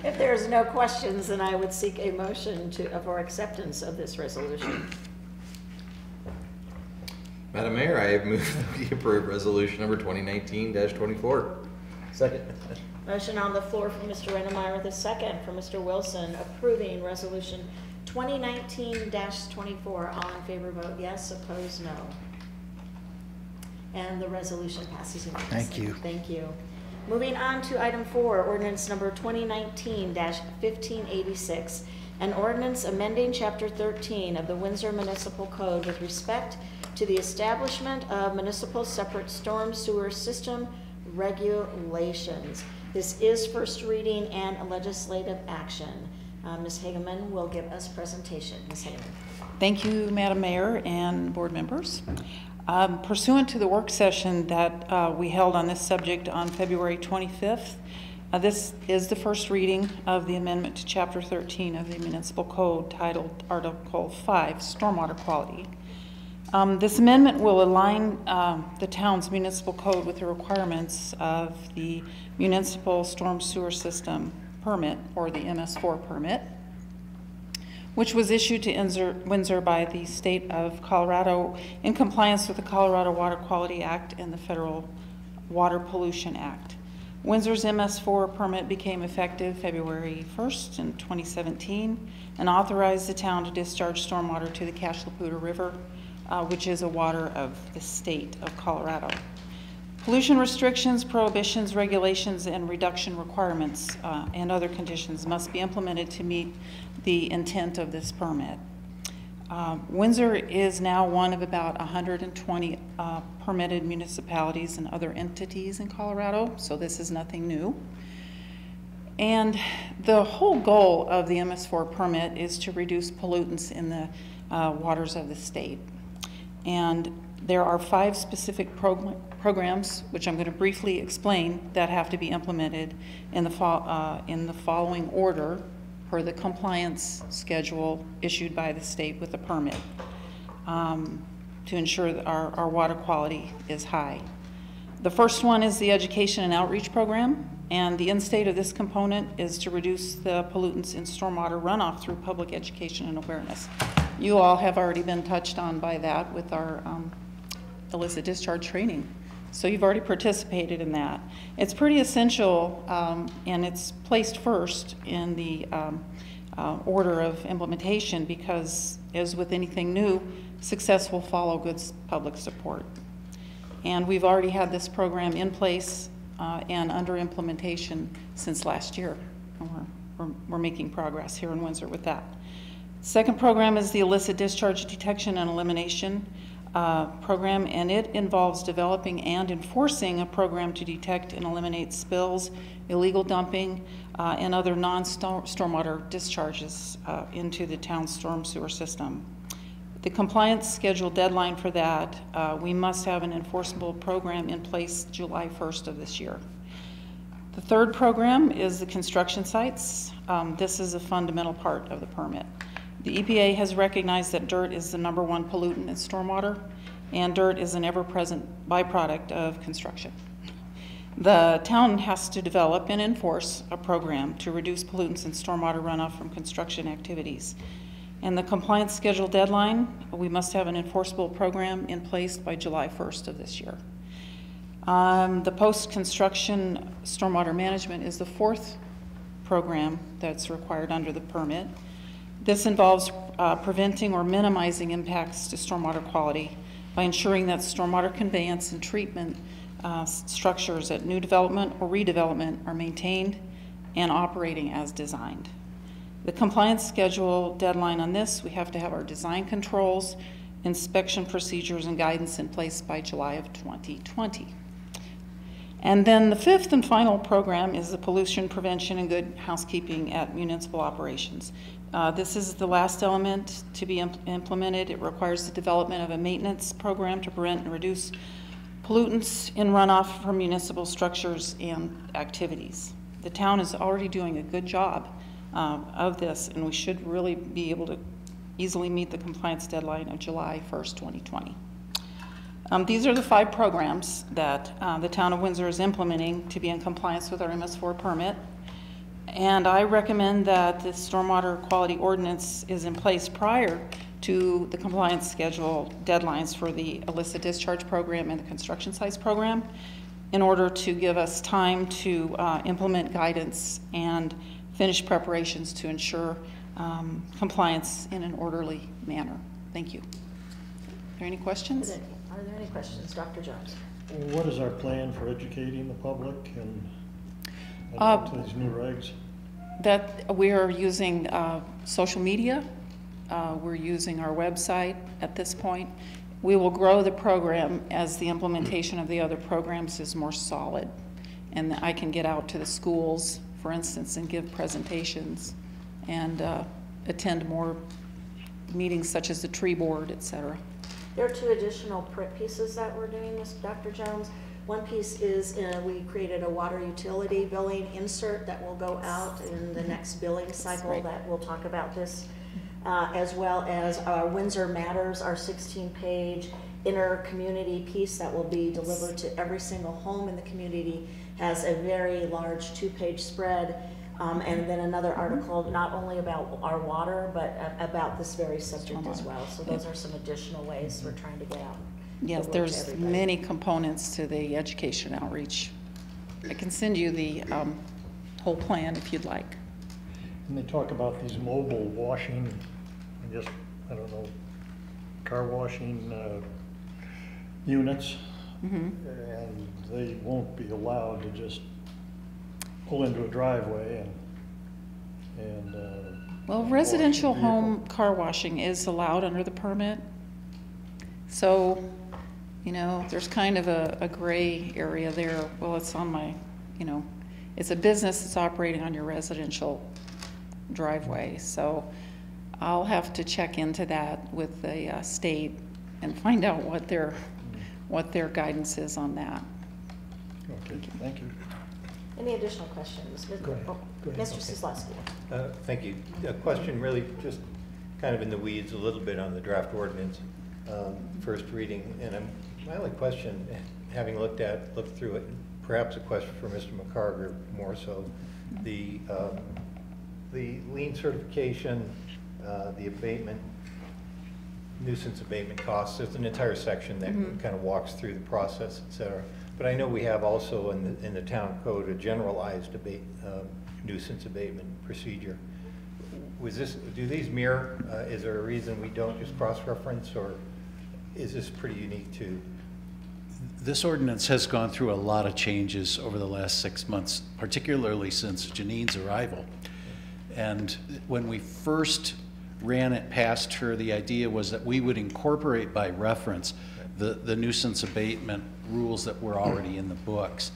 Speaker 1: If there's no questions, then I would seek a motion for acceptance of this resolution.
Speaker 5: Madam Mayor, I move that we approve resolution number 2019-24.
Speaker 6: Second.
Speaker 1: Motion on the floor from Mr. Rennemeyer with a second from Mr. Wilson approving resolution 2019-24, all in favor vote yes, opposed no. And the resolution passes unanimously.
Speaker 16: Thank you.
Speaker 1: Thank you. Moving on to item 4, ordinance number 2019-1586, an ordinance amending Chapter 13 of the Windsor Municipal Code with respect to the establishment of municipal separate storm sewer system regulations. This is first reading and a legislative action. Ms. Hageman will give us presentation. Ms. Hageman.
Speaker 17: Thank you, Madam Mayor and board members. Pursuant to the work session that we held on this subject on February 25th, this is the first reading of the amendment to Chapter 13 of the Municipal Code titled Article 5, Stormwater Quality. This amendment will align the town's municipal code with the requirements of the Municipal Storm Sewer System Permit, or the MS4 permit, which was issued to Windsor by the state of Colorado in compliance with the Colorado Water Quality Act and the Federal Water Pollution Act. Windsor's MS4 permit became effective February 1st in 2017 and authorized the town to discharge stormwater to the Cache la Poudre River, which is a water of the state of Colorado. Pollution restrictions, prohibitions, regulations, and reduction requirements and other conditions must be implemented to meet the intent of this permit. Windsor is now one of about 120 permitted municipalities and other entities in Colorado, so this is nothing new. And the whole goal of the MS4 permit is to reduce pollutants in the waters of the state. And there are 5 specific programs, which I'm going to briefly explain, that have to be implemented in the following order per the compliance schedule issued by the state with the permit to ensure that our water quality is high. The first one is the education and outreach program, and the end state of this component is to reduce the pollutants in stormwater runoff through public education and awareness. You all have already been touched on by that with our illicit discharge training. So you've already participated in that. It's pretty essential, and it's placed first in the order of implementation because, as with anything new, success will follow good public support. And we've already had this program in place and under implementation since last year. We're making progress here in Windsor with that. Second program is the illicit discharge detection and elimination program, and it involves developing and enforcing a program to detect and eliminate spills, illegal dumping, and other non-stormwater discharges into the town's storm sewer system. The compliance schedule deadline for that, we must have an enforceable program in place July 1st of this year. The third program is the construction sites. This is a fundamental part of the permit. The EPA has recognized that dirt is the #1 pollutant in stormwater, and dirt is an ever-present byproduct of construction. The town has to develop and enforce a program to reduce pollutants in stormwater runoff from construction activities. And the compliance schedule deadline, we must have an enforceable program in place by July 1st of this year. The post-construction stormwater management is the 4th program that's required under the permit. This involves preventing or minimizing impacts to stormwater quality by ensuring that stormwater conveyance and treatment structures at new development or redevelopment are maintained and operating as designed. The compliance schedule deadline on this, we have to have our design controls, inspection procedures, and guidance in place by July of 2020. And then the 5th and final program is the pollution prevention and good housekeeping at municipal operations. This is the last element to be implemented. It requires the development of a maintenance program to prevent and reduce pollutants in runoff from municipal structures and activities. The town is already doing a good job of this, and we should really be able to easily meet the compliance deadline of July 1st, 2020. These are the 5 programs that the town of Windsor is implementing to be in compliance with our MS4 permit. And I recommend that the stormwater quality ordinance is in place prior to the compliance schedule deadlines for the illicit discharge program and the construction sites program in order to give us time to implement guidance and finish preparations to ensure compliance in an orderly manner. Thank you. Are there any questions?
Speaker 1: Are there any questions, Dr. Jones?
Speaker 10: What is our plan for educating the public and to these new regs?
Speaker 17: That we are using social media. We're using our website at this point. We will grow the program as the implementation of the other programs is more solid. And I can get out to the schools, for instance, and give presentations and attend more meetings such as the tree board, et cetera.
Speaker 1: There are 2 additional print pieces that we're doing, Dr. Jones. One piece is we created a water utility billing insert that will go out in the next billing cycle that will talk about this, as well as our Windsor Matters, our 16-page inter-community piece that will be delivered to every single home in the community, has a very large 2-page spread, and then another article not only about our water, but about this very subject as well. So those are some additional ways we're trying to get out.
Speaker 17: Yes, there's many components to the education outreach. I can send you the whole plan if you'd like.
Speaker 10: And they talk about these mobile washing, I don't know, car washing units, and they won't be allowed to just pull into a driveway and
Speaker 17: well, residential home car washing is allowed under the permit. So, you know, there's kind of a gray area there. Well, it's on my, you know, it's a business that's operating on your residential driveway. So I'll have to check into that with the state and find out what their guidance is on that.
Speaker 10: Okay, thank you.
Speaker 1: Any additional questions?
Speaker 3: Go ahead.
Speaker 1: Mr. Cisleski.
Speaker 11: Thank you. A question really just kind of in the weeds a little bit on the draft ordinance, first reading. And my only question, having looked through it, perhaps a question for Mr. McCarger more so, the lien certification, the abatement, nuisance abatement costs, there's an entire section that kind of walks through the process, et cetera. But I know we have also in the town code a generalized nuisance abatement procedure. Do these mirror? Is there a reason we don't just cross-reference, or is this pretty unique to?
Speaker 15: This ordinance has gone through a lot of changes over the last 6 months, particularly since Janine's arrival. And when we first ran it past her, the idea was that we would incorporate by reference the nuisance abatement rules that were already in the books.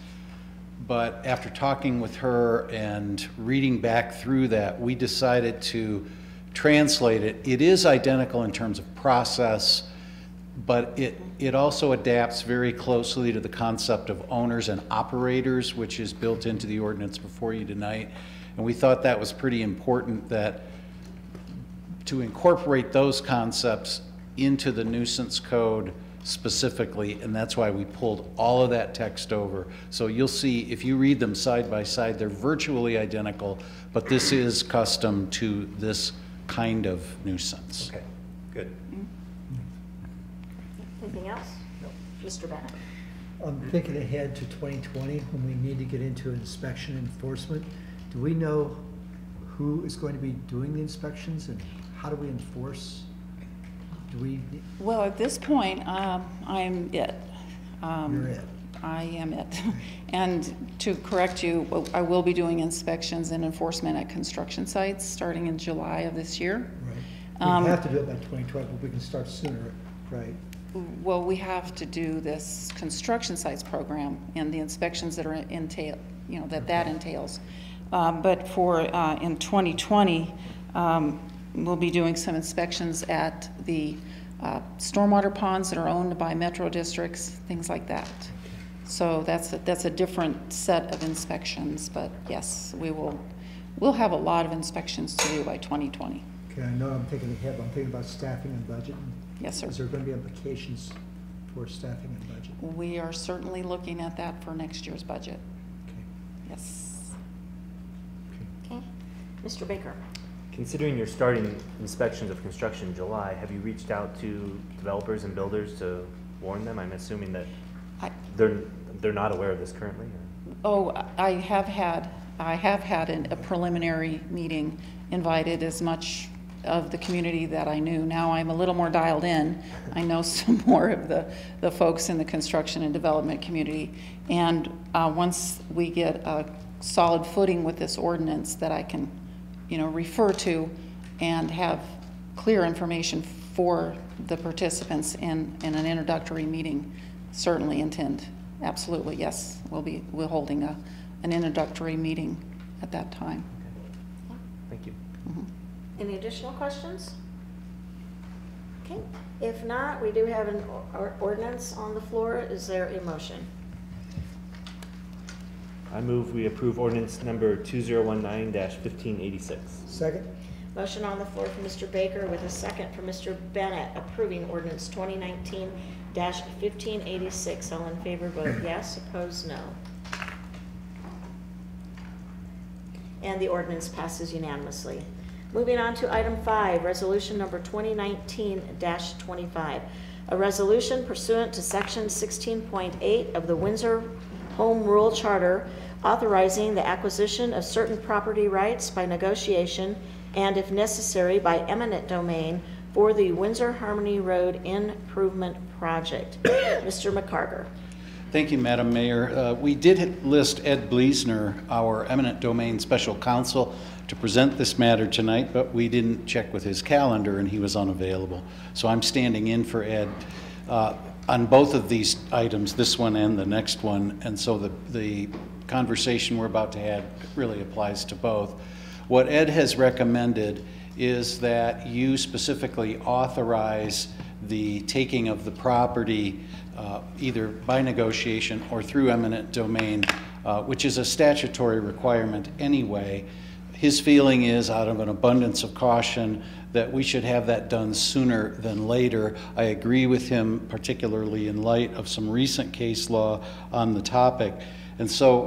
Speaker 15: But after talking with her and reading back through that, we decided to translate it. It is identical in terms of process, but it also adapts very closely to the concept of owners and operators, which is built into the ordinance before you tonight. And we thought that was pretty important, that to incorporate those concepts into the nuisance code specifically, and that's why we pulled all of that text over. So you'll see, if you read them side by side, they're virtually identical, but this is custom to this kind of nuisance.
Speaker 11: Okay, good.
Speaker 1: Anything else? No. Mr. Bennett.
Speaker 3: I'm thinking ahead to 2020 when we need to get into inspection enforcement. Do we know who is going to be doing the inspections and how do we enforce?
Speaker 17: Well, at this point, I'm it.
Speaker 3: You're it.
Speaker 17: I am it. And to correct you, I will be doing inspections and enforcement at construction sites starting in July of this year.
Speaker 3: Right. We have to do it by 2012, but we can start sooner, right?
Speaker 17: Well, we have to do this construction sites program and the inspections that are that entails. But for in 2020, we'll be doing some inspections at the stormwater ponds that are owned by metro districts, things like that. So that's a different set of inspections, but yes, we'll have a lot of inspections to do by 2020.
Speaker 3: Okay, I know I'm thinking ahead, but I'm thinking about staffing and budget.
Speaker 17: Yes, sir.
Speaker 3: Is there going to be implications for staffing and budget?
Speaker 17: We are certainly looking at that for next year's budget.
Speaker 3: Okay.
Speaker 17: Yes.
Speaker 1: Okay. Mr. Baker.
Speaker 6: Considering you're starting inspections of construction in July, have you reached out to developers and builders to warn them? I'm assuming that they're not aware of this currently. Or?
Speaker 17: Oh, I have had a preliminary meeting, invited as much of the community that I knew. Now I'm a little more dialed in. I know some more of the folks in the construction and development community. And once we get a solid footing with this ordinance that I can, refer to and have clear information for the participants in an introductory meeting, certainly intend, absolutely, yes, we're holding an introductory meeting at that time.
Speaker 6: Thank you.
Speaker 1: Any additional questions? Okay, if not, we do have an ordinance on the floor. Is there a motion?
Speaker 6: I move we approve ordinance number 2019-1586.
Speaker 3: Second?
Speaker 1: Motion on the floor from Mr. Baker with a second from Mr. Bennett approving ordinance 2019-1586. All in favor vote yes, opposed no. And the ordinance passes unanimously. Moving on to item 5, resolution number 2019-25. A resolution pursuant to section 16.8 of the Windsor Home Rule Charter authorizing the acquisition of certain property rights by negotiation and, if necessary, by eminent domain for the Windsor Harmony Road Improvement Project. Mr. McCarter.
Speaker 15: Thank you, Madam Mayor. We did list Ed Bleasner, our eminent domain special counsel, to present this matter tonight, but we didn't check with his calendar and he was unavailable. So I'm standing in for Ed on both of these items, this one and the next one, and so the conversation we're about to have really applies to both. What Ed has recommended is that you specifically authorize the taking of the property either by negotiation or through eminent domain, which is a statutory requirement anyway. His feeling is, out of an abundance of caution, that we should have that done sooner than later. I agree with him, particularly in light of some recent case law on the topic. And so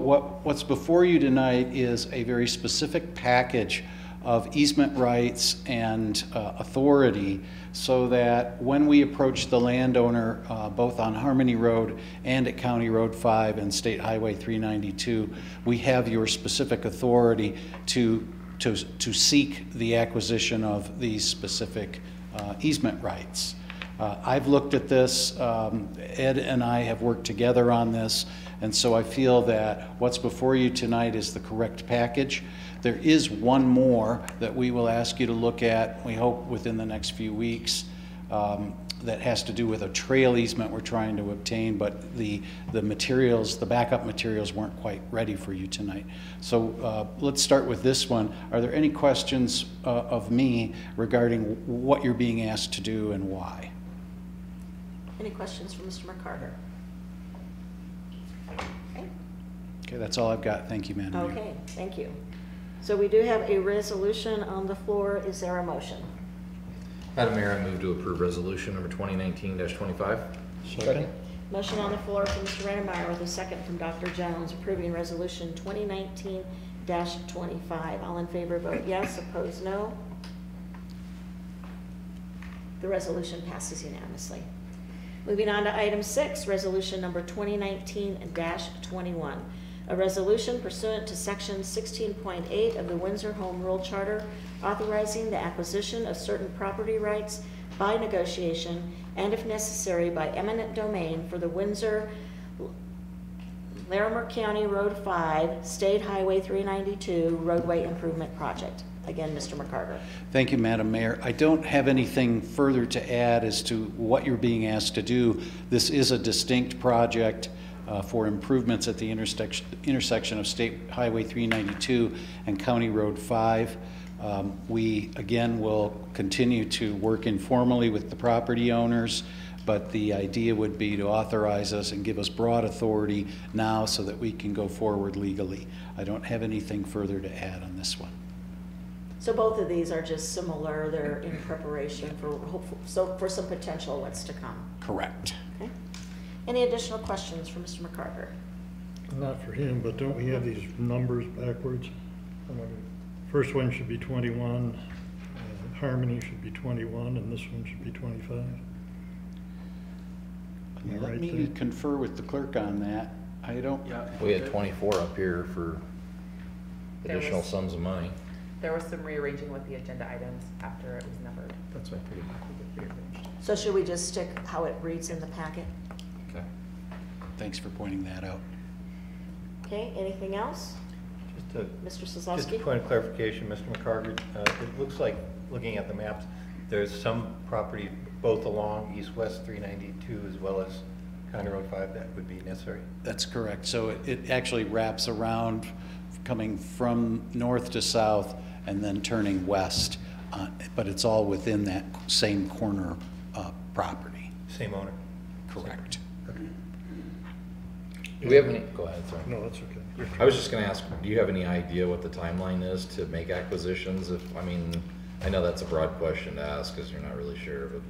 Speaker 15: what's before you tonight is a very specific package of easement rights and authority, so that when we approach the landowner both on Harmony Road and at County Road 5 and State Highway 392, we have your specific authority to seek the acquisition of these specific easement rights. I've looked at this, Ed and I have worked together on this, and so I feel that what's before you tonight is the correct package. There is one more that we will ask you to look at, we hope within the next few weeks, that has to do with a trail easement we're trying to obtain, but the materials, the backup materials weren't quite ready for you tonight. So let's start with this one. Are there any questions of me regarding what you're being asked to do and why?
Speaker 1: Any questions for Mr. McCarter?
Speaker 15: Okay, that's all I've got. Thank you, Madam Mayor.
Speaker 1: Okay, thank you. So we do have a resolution on the floor. Is there a motion?
Speaker 5: Madam Mayor, I move to approve resolution number 2019-25.
Speaker 10: Second.
Speaker 1: Motion on the floor from Mr. Rennemeyer with a second from Dr. Jones approving resolution 2019-25. All in favor vote yes, opposed no. The resolution passes unanimously. Moving on to item 6, resolution number 2019-21. A resolution pursuant to section 16.8 of the Windsor Home Rule Charter authorizing the acquisition of certain property rights by negotiation and, if necessary, by eminent domain for the Windsor Larimer County Road 5, State Highway 392 roadway improvement project. Again, Mr. McCarter.
Speaker 15: Thank you, Madam Mayor. I don't have anything further to add as to what you're being asked to do. This is a distinct project for improvements at the intersection of State Highway 392 and County Road 5. We, again, will continue to work informally with the property owners, but the idea would be to authorize us and give us broad authority now so that we can go forward legally. I don't have anything further to add on this one.
Speaker 1: So both of these are just similar. They're in preparation for for some potential what's to come.
Speaker 15: Correct.
Speaker 1: Okay. Any additional questions for Mr. McCarter?
Speaker 10: Not for him, but don't we have these numbers backwards? First one should be 21, Harmony should be 21, and this one should be 25.
Speaker 15: Let me confer with the clerk on that. I don't.
Speaker 9: We had 24 up here for additional sums of money.
Speaker 2: There was some rearranging with the agenda items after it was numbered.
Speaker 5: That's what I figured.
Speaker 1: So should we just stick how it reads in the packet?
Speaker 5: Okay.
Speaker 15: Thanks for pointing that out.
Speaker 1: Okay, anything else? Mr.
Speaker 11: Just a
Speaker 1: Sosowski?
Speaker 11: point of clarification, Mr. McCarger, it looks like, looking at the maps, there's some property both along East-West 392 as well as County Road 5 that would be necessary.
Speaker 15: That's correct. So it actually wraps around, coming from north to south and then turning west, but it's all within that same corner property.
Speaker 11: Same owner?
Speaker 15: Correct.
Speaker 5: Do we have any, go ahead, sorry.
Speaker 10: No, that's okay.
Speaker 5: I was just gonna ask, do you have any idea what the timeline is to make acquisitions? I mean, I know that's a broad question to ask because you're not really sure, but.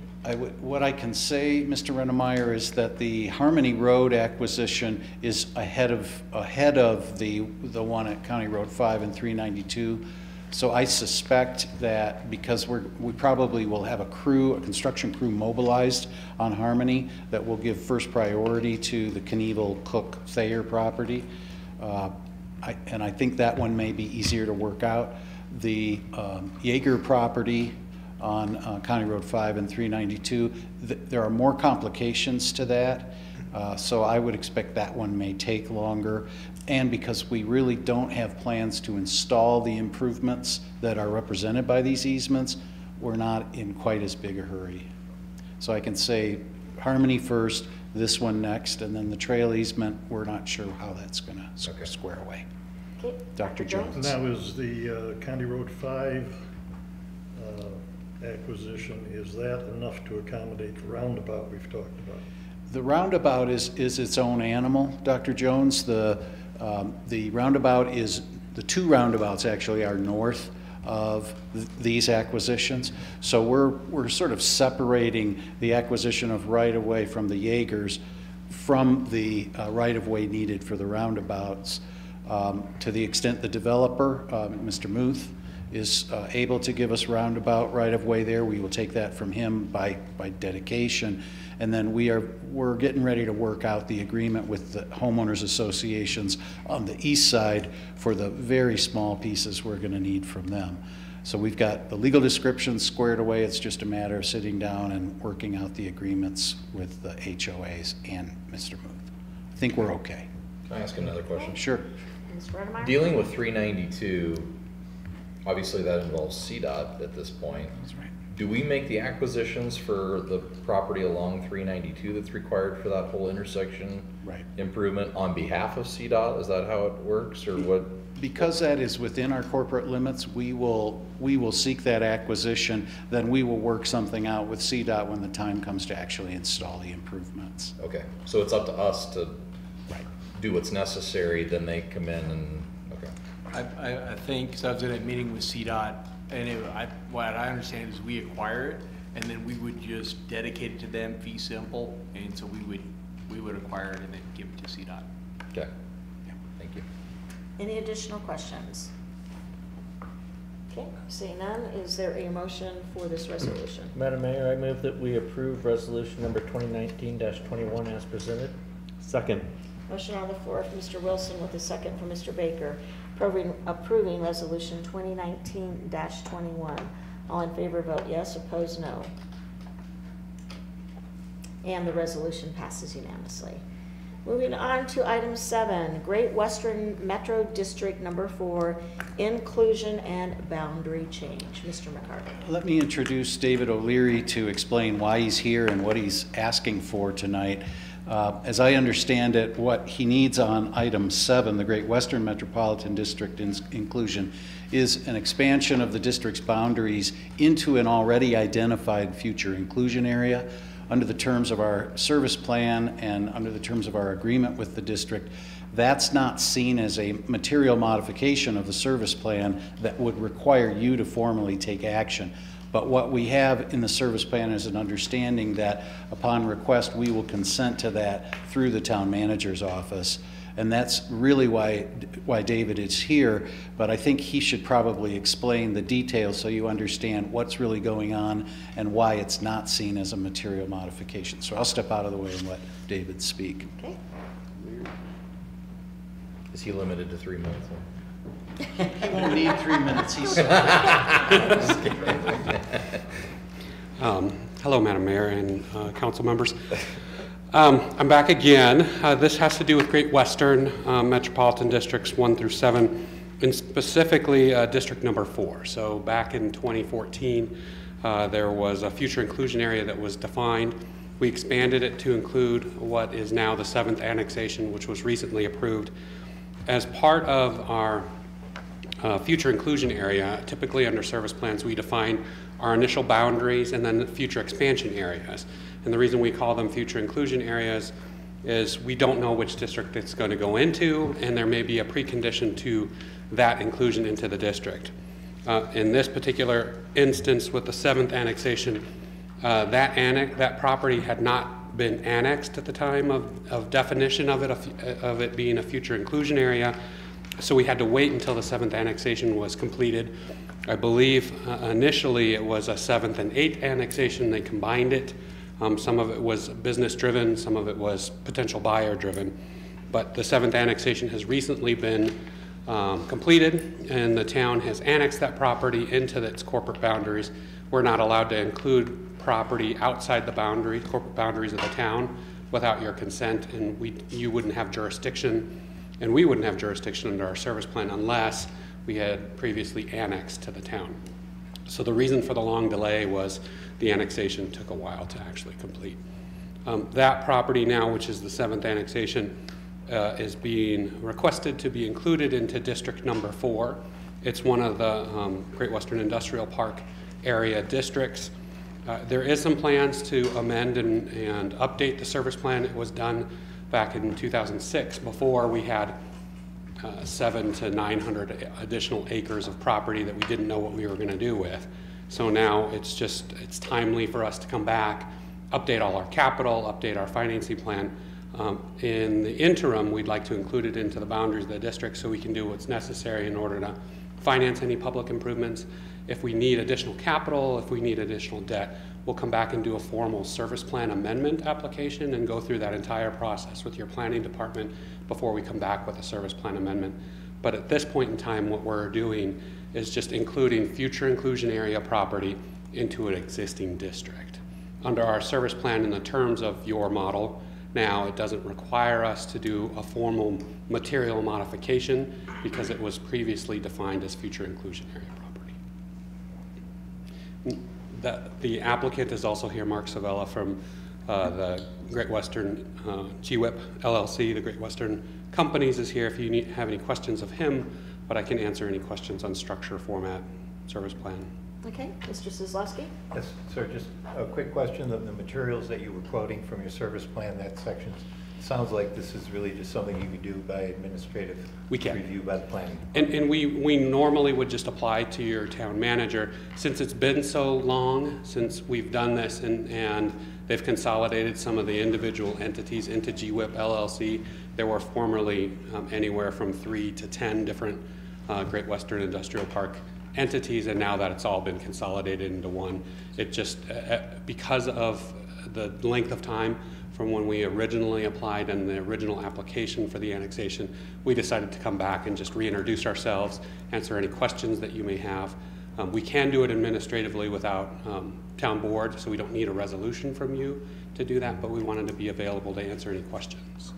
Speaker 15: What I can say, Mr. Rennemeyer, is that the Harmony Road acquisition is ahead of the one at County Road 5 and 392. So I suspect that because we probably will have a construction crew mobilized on Harmony, that will give first priority to the Knievel Cook Thayer property. And I think that one may be easier to work out. The Yeager property on County Road 5 and 392, there are more complications to that. So I would expect that one may take longer. And because we really don't have plans to install the improvements that are represented by these easements, we're not in quite as big a hurry. So I can say Harmony first, this one next, and then the trail easement, we're not sure how that's going to square away.
Speaker 1: Okay.
Speaker 15: Dr. Jones.
Speaker 10: And that was the County Road 5 acquisition. Is that enough to accommodate the roundabout we've talked about?
Speaker 15: The roundabout is its own animal, Dr. Jones. The roundabout is, the two roundabouts actually are north of these acquisitions. So we're sort of separating the acquisition of right-of-way from the Yeagers from the right-of-way needed for the roundabouts. To the extent the developer, Mr. Muth, is able to give us roundabout right-of-way there, we will take that from him by dedication. And then we're getting ready to work out the agreement with the homeowners associations on the east side for the very small pieces we're going to need from them. So we've got the legal descriptions squared away. It's just a matter of sitting down and working out the agreements with the HOAs and Mr. Muth. I think we're okay.
Speaker 5: Can I ask another question?
Speaker 15: Sure.
Speaker 1: Mr. Rennemeyer?
Speaker 5: Dealing with 392, obviously that involves CDOT at this point.
Speaker 15: That's right.
Speaker 5: Do we make the acquisitions for the property along 392 that's required for that whole intersection improvement on behalf of CDOT? Is that how it works, or what?
Speaker 15: Because that is within our corporate limits, we will seek that acquisition. Then we will work something out with CDOT when the time comes to actually install the improvements.
Speaker 5: Okay, so it's up to us to do what's necessary. Then they come in and
Speaker 18: I think, so I was in a meeting with CDOT, and what I understand is we acquire it, and then we would just dedicate it to them, fee simple, and so we would acquire it and then give it to CDOT.
Speaker 5: Okay. Yeah. Thank you.
Speaker 1: Any additional questions? Okay, seeing none, is there a motion for this resolution?
Speaker 8: Madam Mayor, I move that we approve resolution number 2019-21 as presented. Second.
Speaker 1: Motion on the floor from Mr. Wilson with a second from Mr. Baker, approving resolution 2019-21. All in favor vote yes, opposed no. And the resolution passes unanimously. Moving on to item 7, Great Western Metro District number 4, inclusion and boundary change. Mr. McCarty.
Speaker 15: Let me introduce David O'Leary to explain why he's here and what he's asking for tonight. As I understand it, what he needs on item 7, the Great Western Metropolitan District inclusion, is an expansion of the district's boundaries into an already identified future inclusion area. Under the terms of our service plan and under the terms of our agreement with the district, that's not seen as a material modification of the service plan that would require you to formally take action. But what we have in the service plan is an understanding that upon request, we will consent to that through the town manager's office. And that's really why David is here, but I think he should probably explain the details so you understand what's really going on and why it's not seen as a material modification. So I'll step out of the way and let David speak.
Speaker 1: Okay.
Speaker 5: Is he limited to 3 minutes?
Speaker 15: He won't need 3 minutes, he's
Speaker 19: Hello, Madam Mayor and council members. I'm back again. This has to do with Great Western Metropolitan Districts 1 through 7, and specifically District number 4. So back in 2014, there was a future inclusion area that was defined. We expanded it to include what is now the 7th annexation, which was recently approved. As part of our future inclusion area, typically under service plans, we define our initial boundaries and then the future expansion areas. And the reason we call them future inclusion areas is we don't know which district it's going to go into, and there may be a precondition to that inclusion into the district. In this particular instance with the 7th annexation, that property had not been annexed at the time of definition of it being a future inclusion area. So we had to wait until the 7th annexation was completed. I believe initially it was a 7th and 8th annexation. They combined it. Some of it was business driven, some of it was potential buyer driven. But the 7th annexation has recently been completed, and the town has annexed that property into its corporate boundaries. We're not allowed to include property outside the boundaries, corporate boundaries of the town without your consent, and you wouldn't have jurisdiction, and we wouldn't have jurisdiction under our service plan unless we had previously annexed to the town. So the reason for the long delay was the annexation took a while to actually complete. That property now, which is the 7th annexation, is being requested to be included into District number 4. It's one of the Great Western Industrial Park area districts. There is some plans to amend and update the service plan. It was done back in 2006 before we had 700 to 900 additional acres of property that we didn't know what we were going to do with. So now it's timely for us to come back, update all our capital, update our financing plan. In the interim, we'd like to include it into the boundaries of the district so we can do what's necessary in order to finance any public improvements. If we need additional capital, if we need additional debt, we'll come back and do a formal service plan amendment application and go through that entire process with your planning department before we come back with a service plan amendment. But at this point in time, what we're doing is just including future inclusion area property into an existing district. Under our service plan, in the terms of your model, now it doesn't require us to do a formal material modification because it was previously defined as future inclusion area property. The applicant is also here, Mark Savella from the Great Western GWIP LLC. The Great Western Companies is here if you have any questions of him, but I can answer any questions on structure, format, service plan.
Speaker 1: Okay, Mr. Kozlowski?
Speaker 11: Yes, sir, just a quick question. The materials that you were quoting from your service plan, that section, sounds like this is really just something you could do by administrative review by the planning.
Speaker 19: And we normally would just apply to your town manager. Since it's been so long since we've done this and they've consolidated some of the individual entities into GWIP LLC, there were formerly anywhere from 3 to 10 different Great Western Industrial Park entities, and now that it's all been consolidated into one, it just, because of the length of time from when we originally applied and the original application for the annexation, we decided to come back and just reintroduce ourselves, answer any questions that you may have. We can do it administratively without town board, so we don't need a resolution from you to do that, but we wanted to be available to answer any questions.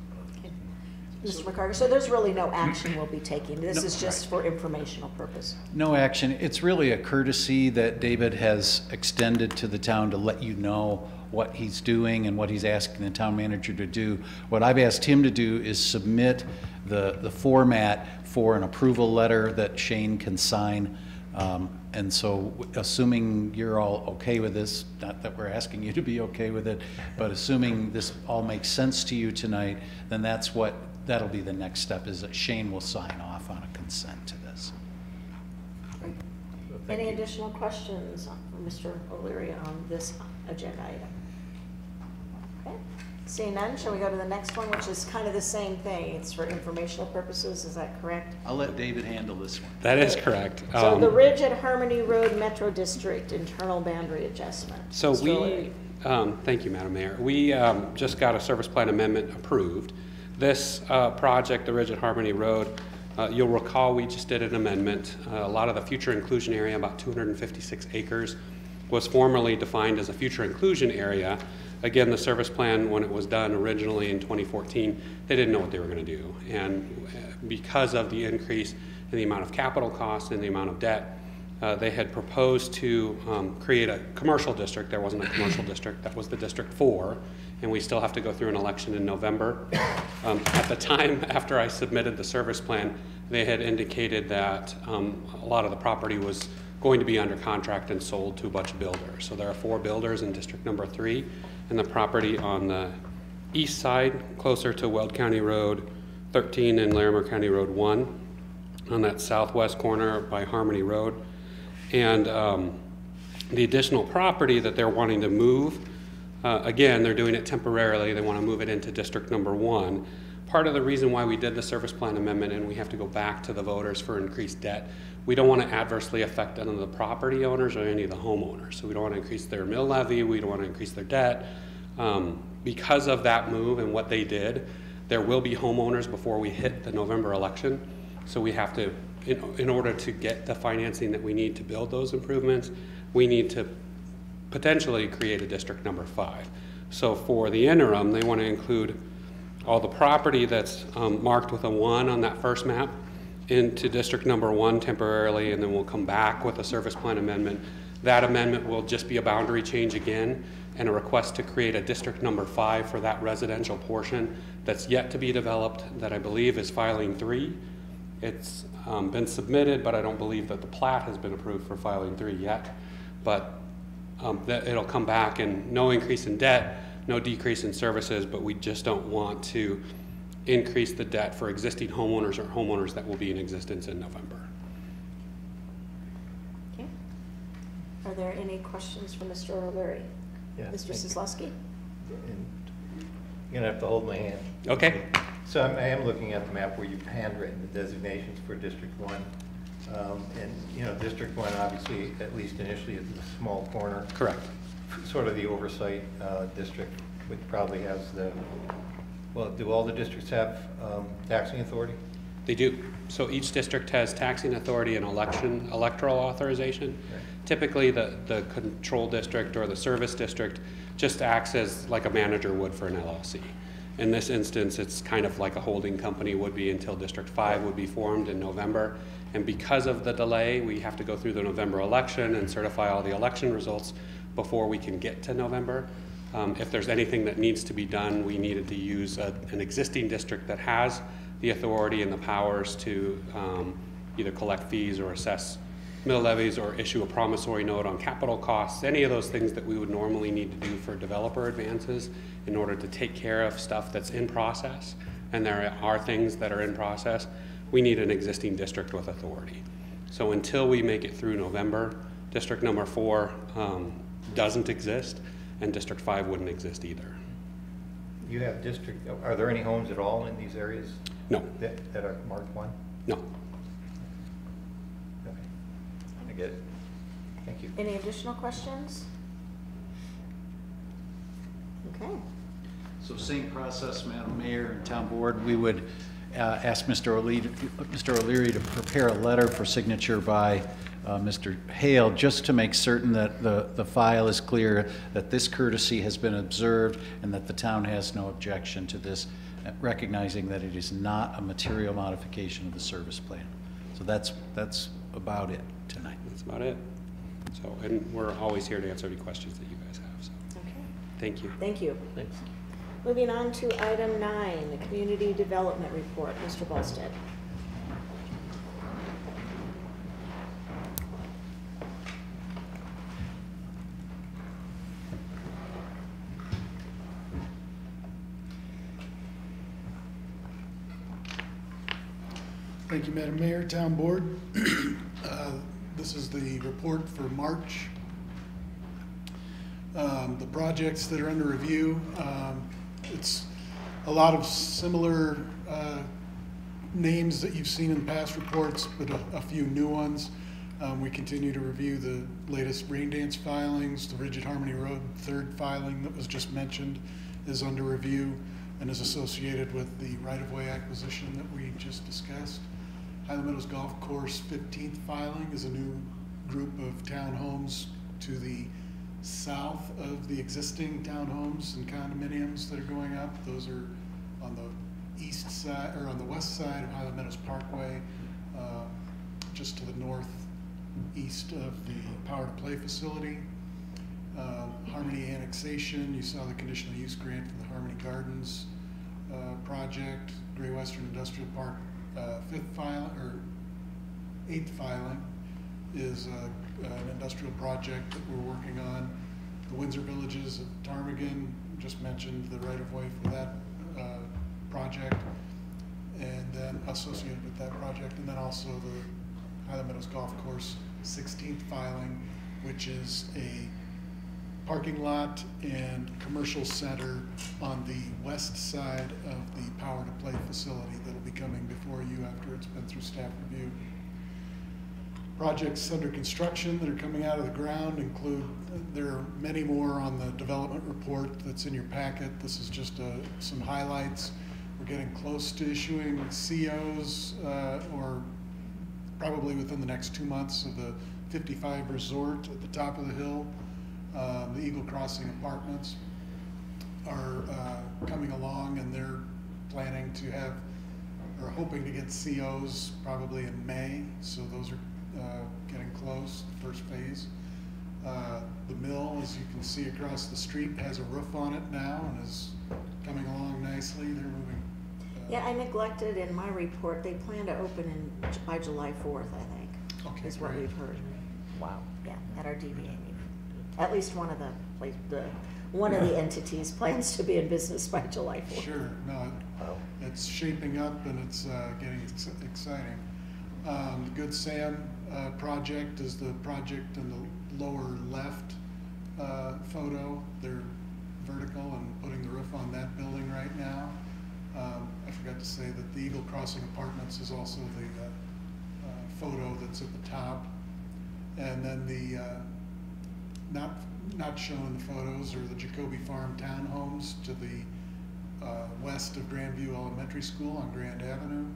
Speaker 1: Mr. McCarter, so there's really no action we'll be taking. This is just for informational purpose.
Speaker 15: No action. It's really a courtesy that David has extended to the town to let you know what he's doing and what he's asking the town manager to do. What I've asked him to do is submit the format for an approval letter that Shane can sign. And so assuming you're all okay with this, not that we're asking you to be okay with it, but assuming this all makes sense to you tonight, then that'll be the next step, is that Shane will sign off on a consent to this.
Speaker 1: Any additional questions from Mr. O'Leary on this agenda item? Okay. Seeing none, shall we go to the next one, which is kind of the same thing. It's for informational purposes, is that correct?
Speaker 15: I'll let David handle this one.
Speaker 19: That is correct.
Speaker 1: So the Ridge at Harmony Road Metro District internal boundary adjustment.
Speaker 19: So thank you, Madam Mayor. We just got a service plan amendment approved. This project, the Ridge at Harmony Road, You'll recall we just did an amendment. A lot of the future inclusion area, about 256 acres, was formerly defined as a future inclusion area. Again, the service plan, when it was done originally in 2014, they didn't know what they were going to do. And because of the increase in the amount of capital costs and the amount of debt, they had proposed to create a commercial district. There wasn't a commercial district. That was the District 4, and we still have to go through an election in November. At the time, after I submitted the service plan, they had indicated that a lot of the property was going to be under contract and sold to a bunch of builders. So there are 4 builders in District Number 3, and the property on the east side, closer to Weld County Road 13 and Larimer County Road 1, on that southwest corner by Harmony Road. And the additional property that they're wanting to move, again, they're doing it temporarily. They want to move it into District Number 1. Part of the reason why we did the service plan amendment, and we have to go back to the voters for increased debt, we don't want to adversely affect any of the property owners or any of the homeowners. So we don't want to increase their mill levy, we don't want to increase their debt. Because of that move and what they did, there will be homeowners before we hit the November election. So we have to, in order to get the financing that we need to build those improvements, we need to potentially create a District Number 5. So for the interim, they want to include all the property that's marked with a 1 on that first map into District Number 1 temporarily, and then we'll come back with a service plan amendment. That amendment will just be a boundary change again and a request to create a District Number 5 for that residential portion that's yet to be developed, that I believe is filing 3. It's been submitted, but I don't believe that the plat has been approved for filing 3 yet. But it'll come back, and no increase in debt, no decrease in services, but we just don't want to increase the debt for existing homeowners or homeowners that will be in existence in November.
Speaker 1: Okay. Are there any questions for Mr. O'Leary?
Speaker 11: Yeah,
Speaker 1: Mr. Sislowski?
Speaker 11: And you're gonna have to hold my hand.
Speaker 19: Okay.
Speaker 11: So I am looking at the map where you've handwritten the designations for District 1. And, you know, District 1 obviously, at least initially, is a small corner.
Speaker 19: Correct.
Speaker 11: Sort of the oversight district, which probably has the, well, do all the districts have taxing authority?
Speaker 19: They do. So each district has taxing authority and electoral authorization.
Speaker 11: Right.
Speaker 19: Typically, the control district or the service district just acts as like a manager would for an LLC. In this instance, it's kind of like a holding company would be until District 5 would be formed in November. And because of the delay, we have to go through the November election and certify all the election results before we can get to November. If there's anything that needs to be done, we needed to use an existing district that has the authority and the powers to either collect fees or assess mill levies or issue a promissory note on capital costs, any of those things that we would normally need to do for developer advances in order to take care of stuff that's in process. And there are things that are in process. We need an existing district with authority. So until we make it through November, District Number 4 doesn't exist, and District 5 wouldn't exist either.
Speaker 11: You have district, are there any homes at all in these areas?
Speaker 19: No.
Speaker 11: That are marked 1?
Speaker 19: No.
Speaker 11: Okay. I get it. Thank you.
Speaker 1: Any additional questions? Okay.
Speaker 15: So same process, Madam Mayor and Town Board, we would ask Mr. O'Leary to prepare a letter for signature by Mr. Hale, just to make certain that the file is clear, that this courtesy has been observed, and that the town has no objection to this, recognizing that it is not a material modification of the service plan. So that's about it tonight.
Speaker 19: That's about it. So, and we're always here to answer any questions that you guys have. So.
Speaker 1: Okay.
Speaker 19: Thank you.
Speaker 1: Thank you.
Speaker 19: Thanks.
Speaker 1: Moving on to item 9, the Community Development Report. Mr. Bolstead.
Speaker 14: Thank you, Madam Mayor, Town Board. This is the report for March. The projects that are under review, it's a lot of similar names that you've seen in past reports, but a few new ones. We continue to review the latest rain dance filings. The Rigid Harmony Road 3rd filing that was just mentioned is under review and is associated with the right-of-way acquisition that we just discussed. Highland Meadows Golf Course 15th filing is a new group of townhomes to the south of the existing townhomes and condominiums that are going up. Those are on the east side, or on the west side of Highland Meadows Parkway, just to the northeast of the Power to Play facility. Harmony annexation, you saw the conditional use grant for the Harmony Gardens project. Gray Western Industrial Park 8th filing is an industrial project that we're working on. The Windsor Villages of Ptarmigan, just mentioned the right-of-way for that project, and then associated with that project, and then also the Highland Meadows Golf Course 16th filing, which is a parking lot and commercial center on the west side of the Power to Play facility that'll be coming before you after it's been through staff review. Projects under construction that are coming out of the ground include, there are many more on the development report that's in your packet. This is just some highlights. We're getting close to issuing COs, or probably within the next 2 months, of the 55 Resort at the top of the hill. The Eagle Crossing apartments are coming along, and they're planning to have, or hoping to get COs probably in May, so those are getting close, first phase. The mill, as you can see across the street, has a roof on it now and is coming along nicely. They're moving.
Speaker 1: Yeah, I neglected in my report, they plan to open by July 4th, I think,
Speaker 14: okay,
Speaker 1: is what
Speaker 14: great.
Speaker 1: we've heard.
Speaker 8: Wow.
Speaker 1: Yeah, at our DVA meeting. At least one of the entities plans to be in business by July 4th.
Speaker 14: Sure, no, it's shaping up and it's getting exciting. The Good Sam project is the project in the lower left photo. They're vertical and putting the roof on that building right now. I forgot to say that the Eagle Crossing Apartments is also the photo that's at the top. And then the not shown in the photos are the Jacoby Farm townhomes to the west of Grandview Elementary School on Grand Avenue.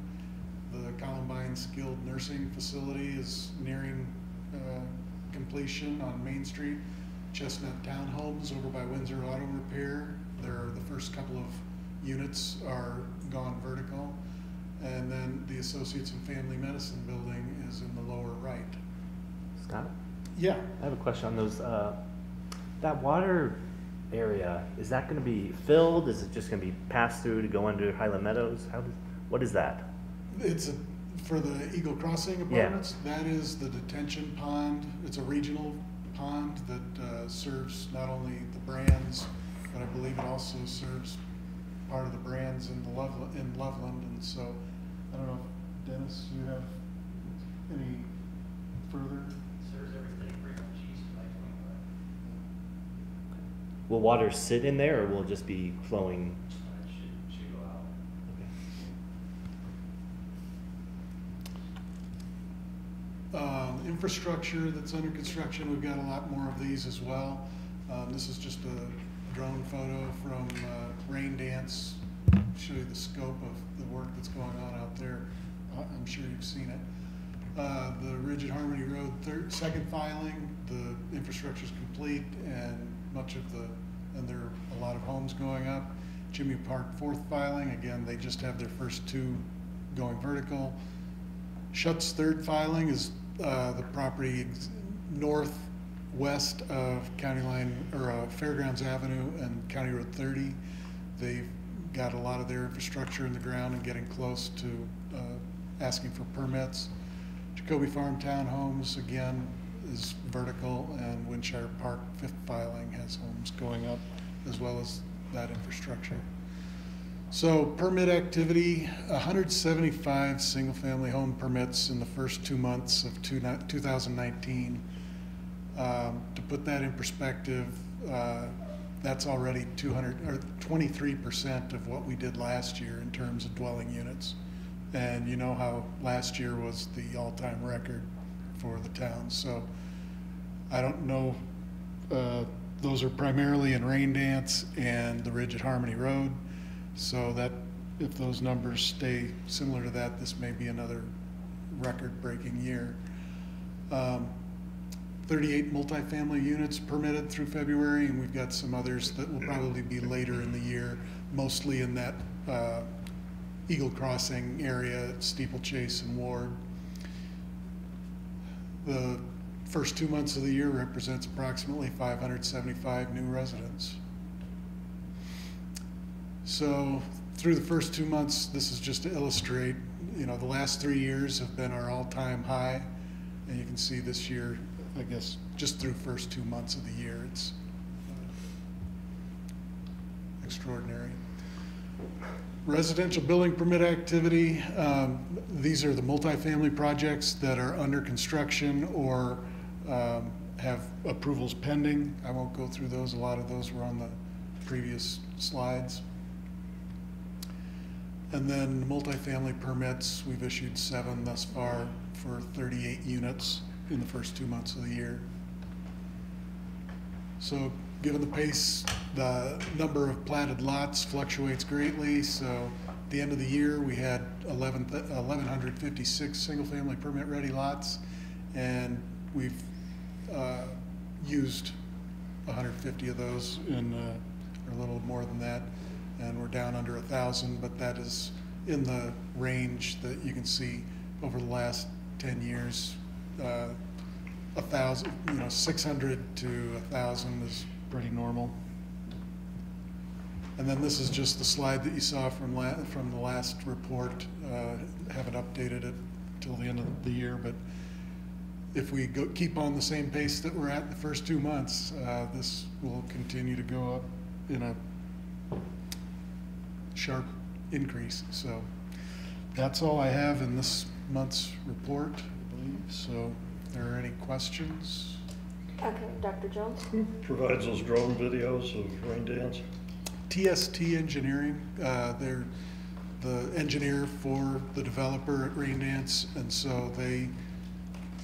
Speaker 14: The Columbine Skilled Nursing Facility is nearing completion on Main Street. Chestnut Townhomes over by Windsor Auto Repair. The first couple of units are gone vertical. And then the Associates in Family Medicine building is in the lower right.
Speaker 6: Scott?
Speaker 14: Yeah.
Speaker 6: I have a question on those. That water area, is that going to be filled? Is it just going to be passed through to go under Highland Meadows? What is that?
Speaker 14: It's for the Eagle Crossing apartments. Yeah. That is the detention pond. It's a regional pond that serves not only the Brands, but I believe it also serves part of the Brands in Loveland. And so, I don't know, Dennis, you have any further?
Speaker 20: Serves everything pretty much east of I-25.
Speaker 6: Will water sit in there, or will it just be flowing?
Speaker 20: It should go out.
Speaker 14: Infrastructure that's under construction, we've got a lot more of these as well. This is just a drone photo from Rain Dance. Show you the scope of the work that's going on out there. I'm sure you've seen it. The Ridge at Harmony Road second filing, the infrastructure is complete, and and there are a lot of homes going up. Jimmy Park fourth filing, again, they just have their first two going vertical. Shutt's third filing is the property northwest of County Line, or Fairgrounds Avenue and County Road 30. They've got a lot of their infrastructure in the ground and getting close to asking for permits. Jacoby Farm Townhomes, again, is vertical, and Windshire Park fifth filing has homes going up as well as that infrastructure. So permit activity, 175 single-family home permits in the first 2 months of 2019. To put that in perspective, that's already 23% of what we did last year in terms of dwelling units. And you know how last year was the all-time record for the town. So I don't know, those are primarily in Rain Dance and the Ridge at Harmony Road. So that if those numbers stay similar to that, this may be another record-breaking year. 38 multifamily units permitted through February, and we've got some others that will probably be later in the year, mostly in that Eagle Crossing area at Steeplechase and Ward. The first 2 months of the year represents approximately 575 new residents. So through the first 2 months, this is just to illustrate, you know, the last 3 years have been our all-time high. And you can see this year, I guess, just through first 2 months of the year, it's extraordinary. Residential building permit activity, these are the multifamily projects that are under construction or have approvals pending. I won't go through those. A lot of those were on the previous slides. And then multifamily permits, we've issued 7 thus far for 38 units in the first 2 months of the year. So given the pace, the number of platted lots fluctuates greatly. So at the end of the year, we had 1,156 single-family permit-ready lots, and we've used 150 of those, or a little more than that, and we're down under 1,000, but that is in the range that you can see over the last 10 years. 1,000, 600 to 1,000 is pretty normal. And then this is just the slide that you saw from the last report. Haven't updated it till the end of the year, but if we keep on the same pace that we're at the first 2 months, this will continue to go up in a sharp increase. So that's all I have in this month's report, I believe. So if there are any questions?
Speaker 1: Okay, Dr. Jones?
Speaker 10: Provides those drone videos of rain dance?
Speaker 14: TST Engineering, they're the engineer for the developer at Raindance, and so they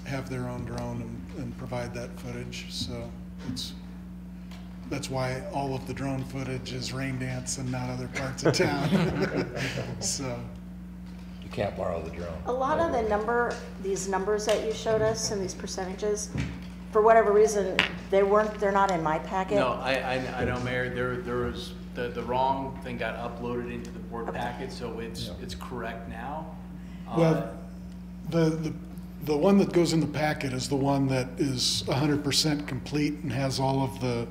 Speaker 14: have their own drone and provide that footage. So that's why all of the drone footage is Raindance and not other parts of town. So
Speaker 9: You can't borrow the drone.
Speaker 1: A lot of these numbers that you showed us and these percentages, for whatever reason, they're not in my packet.
Speaker 18: No, I know, Mayor, there was, the wrong thing got uploaded into the board packet, so it's correct now.
Speaker 14: Well, the one that goes in the packet is the one that is 100% complete and has all of the,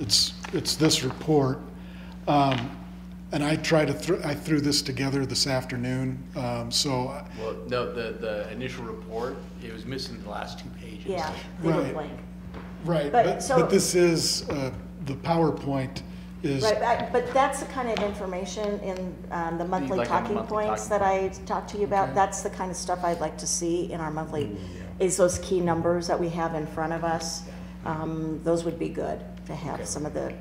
Speaker 14: it's this report. And I threw this together this afternoon, so.
Speaker 18: Well, no, the initial report, it was missing the last 2 pages.
Speaker 1: Yeah, they were blank.
Speaker 14: Right,
Speaker 1: But
Speaker 14: but this is, the PowerPoint is.
Speaker 1: Right, but that's the kind of information in the monthly talking points that I talked to you about. That's the kind of stuff I'd like to see in our monthly, is those key numbers that we have in front of us. Those would be good to have some of the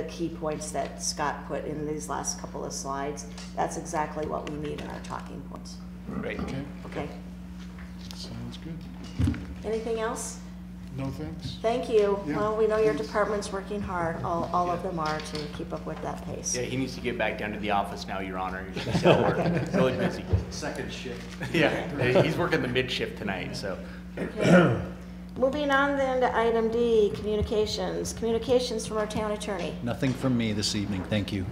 Speaker 1: key points that Scott put in these last couple of slides. That's exactly what we need in our talking points.
Speaker 18: Great.
Speaker 1: Okay.
Speaker 14: Sounds good.
Speaker 1: Anything else?
Speaker 14: No thanks.
Speaker 1: Thank you.
Speaker 14: Yeah,
Speaker 1: Well, we know your
Speaker 14: thanks.
Speaker 1: department's working hard. All of them are to keep up with that pace.
Speaker 18: Yeah, he needs to get back down to the office now, Your Honor. He's still working, really busy.
Speaker 20: Second shift.
Speaker 18: Yeah, he's working the mid shift tonight, so.
Speaker 1: Okay. Moving on then to item D, communications. Communications from our town attorney.
Speaker 15: Nothing from me this evening, thank you.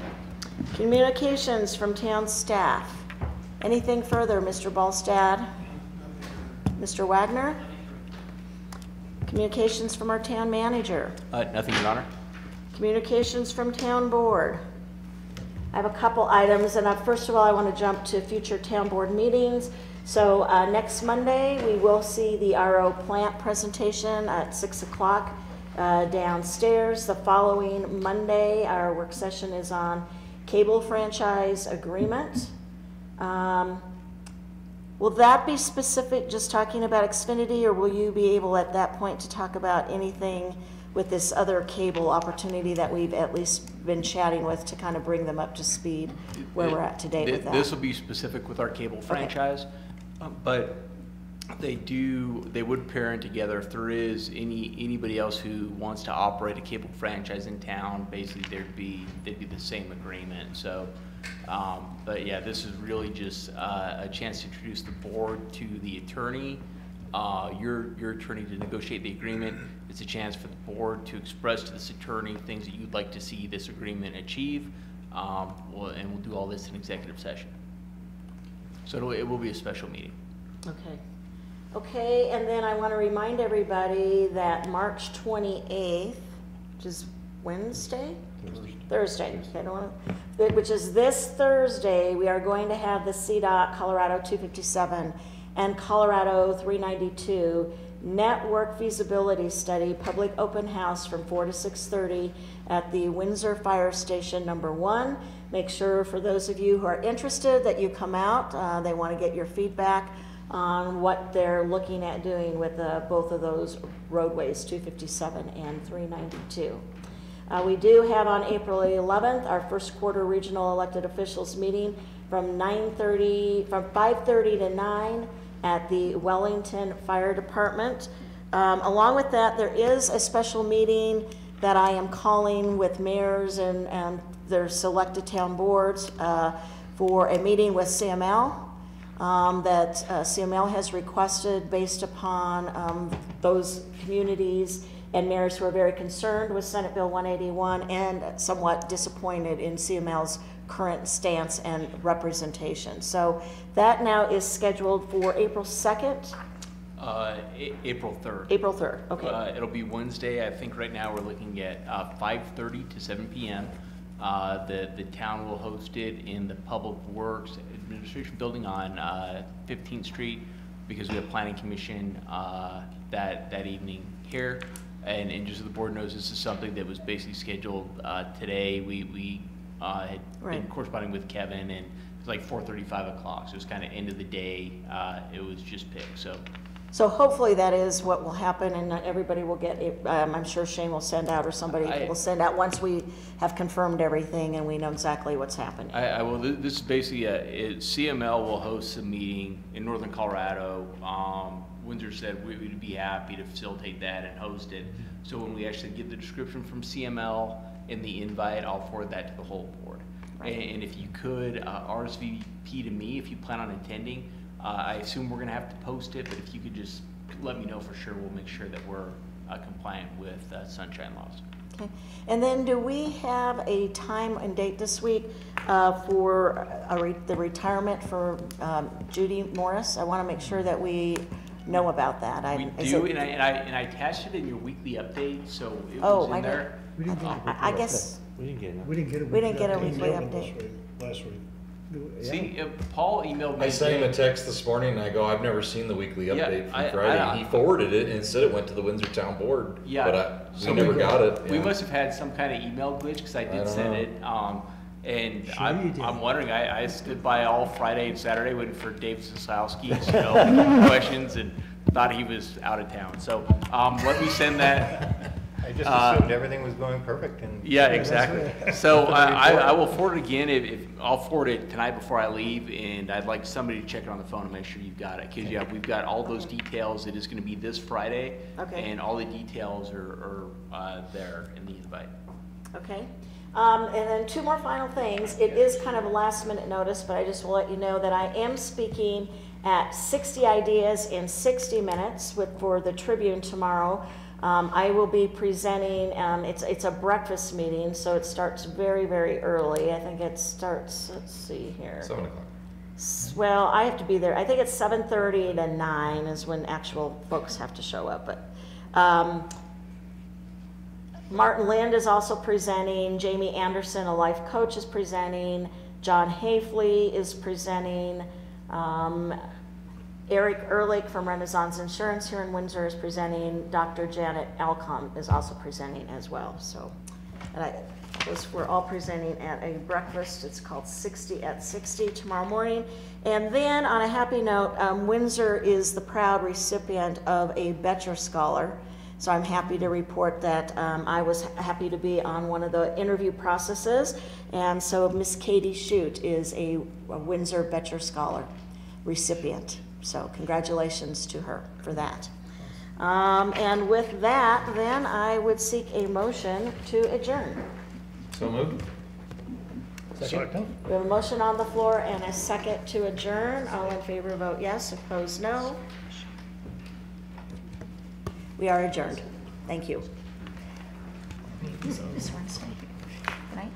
Speaker 1: Communications from town staff. Anything further, Mr. Ballstad? Mr. Wagner? Communications from our town manager.
Speaker 18: Nothing, Your Honor.
Speaker 1: Communications from town board. I have a couple items, and first of all, I want to jump to future town board meetings. So next Monday, we will see the RO plant presentation at 6 o'clock downstairs. The following Monday, our work session is on cable franchise agreement. Will that be specific, just talking about Xfinity, or will you be able at that point to talk about anything with this other cable opportunity that we've at least been chatting with to kind of bring them up to speed where we're at today with that?
Speaker 18: This will be specific with our cable franchise, but They would parent together. If there is anybody else who wants to operate a cable franchise in town, basically they'd be the same agreement. So, but yeah, this is really just a chance to introduce the board to the attorney, your attorney to negotiate the agreement. It's a chance for the board to express to this attorney things that you'd like to see this agreement achieve, and we'll do all this in executive session. So it will be a special meeting.
Speaker 1: Okay. Okay, and then I want to remind everybody that March 28th, which is Wednesday? Thursday. Okay, I don't want to, which is this Thursday, we are going to have the CDOT Colorado 257 and Colorado 392 Network Feasibility Study Public Open House from 4 to 6:30 at the Windsor Fire Station number 1. Make sure for those of you who are interested that you come out. They want to get your feedback on what they're looking at doing with both of those roadways, 257 and 392. We do have on April 11th our first quarter regional elected officials meeting from 5:30 to 9 at the Wellington Fire Department. Along with that, there is a special meeting that I am calling with mayors and their selected town boards for a meeting with CML. That CML has requested based upon those communities and mayors who are very concerned with Senate Bill 181 and somewhat disappointed in CML's current stance and representation. So that now is scheduled for April 2nd.
Speaker 18: April 3rd.
Speaker 1: April 3rd, okay.
Speaker 18: It'll be Wednesday. I think right now we're looking at 5:30 to 7 p.m. The town will host it in the Public Works Administration Building on 15th Street because we have Planning Commission that evening here. And just so the board knows, this is something that was basically scheduled today. We had been corresponding with Kevin, and it was like 4:30, 5 o'clock. So it was kind of end of the day. It was just picked.
Speaker 1: So hopefully that is what will happen, and everybody will get it. I'm sure Shane will send out, or somebody will send out once we have confirmed everything and we know exactly what's happening.
Speaker 18: I will. This is basically CML will host a meeting in northern Colorado. Windsor said we would be happy to facilitate that and host it. So when we actually get the description from CML and the invite, I'll forward that to the whole board. And if you could RSVP to me if you plan on attending. I assume we're going to have to post it, but if you could just let me know for sure, we'll make sure that we're compliant with sunshine laws.
Speaker 1: Okay. And then do we have a time and date this week for the retirement for Judy Morris? I want to make sure that we know about that.
Speaker 18: We do, and I attached it in your weekly update, so it was in there.
Speaker 3: We didn't get
Speaker 1: I guess
Speaker 6: we didn't get
Speaker 1: a weekly update.
Speaker 14: Last week.
Speaker 3: Yeah.
Speaker 18: See, Paul emailed me.
Speaker 5: I sent him a text this morning and I go, I've never seen the weekly update from
Speaker 18: I-
Speaker 5: Friday. He forwarded it and said it went to the Windsor Town Board.
Speaker 18: Yeah.
Speaker 5: But
Speaker 18: So
Speaker 5: we never got it.
Speaker 18: We
Speaker 5: Yeah.
Speaker 18: must have had some kind of email glitch because I did send it. And
Speaker 3: Sure you did.
Speaker 18: I'm wondering, I stood by all Friday and Saturday waiting for Dave Soslowski's questions and thought he was out of town. So let me send that.
Speaker 11: I just assumed everything was going perfect. And
Speaker 18: Yeah, exactly. So I will forward it again. I'll forward it tonight before I leave, and I'd like somebody to check it on the phone and make sure you've got it. Because we've got all those details. It is going to be this Friday, and all the details are there in the invite.
Speaker 1: Okay. And then two more final things. It is kind of a last minute notice, but I just will let you know that I am speaking at 60 Ideas in 60 Minutes for the Tribune tomorrow. I will be presenting, it's a breakfast meeting, so it starts very, very early. I think it starts, let's see here.
Speaker 5: 7 o'clock.
Speaker 1: Well, I have to be there. I think it's 7:30 to 9 is when actual folks have to show up. But Martin Lind is also presenting. Jamie Anderson, a life coach, is presenting. John Hafley is presenting. Eric Ehrlich from Renaissance Insurance here in Windsor is presenting. Dr. Janet Alcom is also presenting as well. So, we're all presenting at a breakfast. It's called 60 at 60 tomorrow morning. And then, on a happy note, Windsor is the proud recipient of a Betcher Scholar. So I'm happy to report that I was happy to be on one of the interview processes. And so Miss Katie Shute is a Windsor Betcher Scholar recipient. So congratulations to her for that. And with that, then I would seek a motion to adjourn.
Speaker 5: So moved.
Speaker 10: Second.
Speaker 1: We have a motion on the floor and a second to adjourn. All in favor vote yes, opposed no. We are adjourned. Thank you. Miss Wednesday. Good night.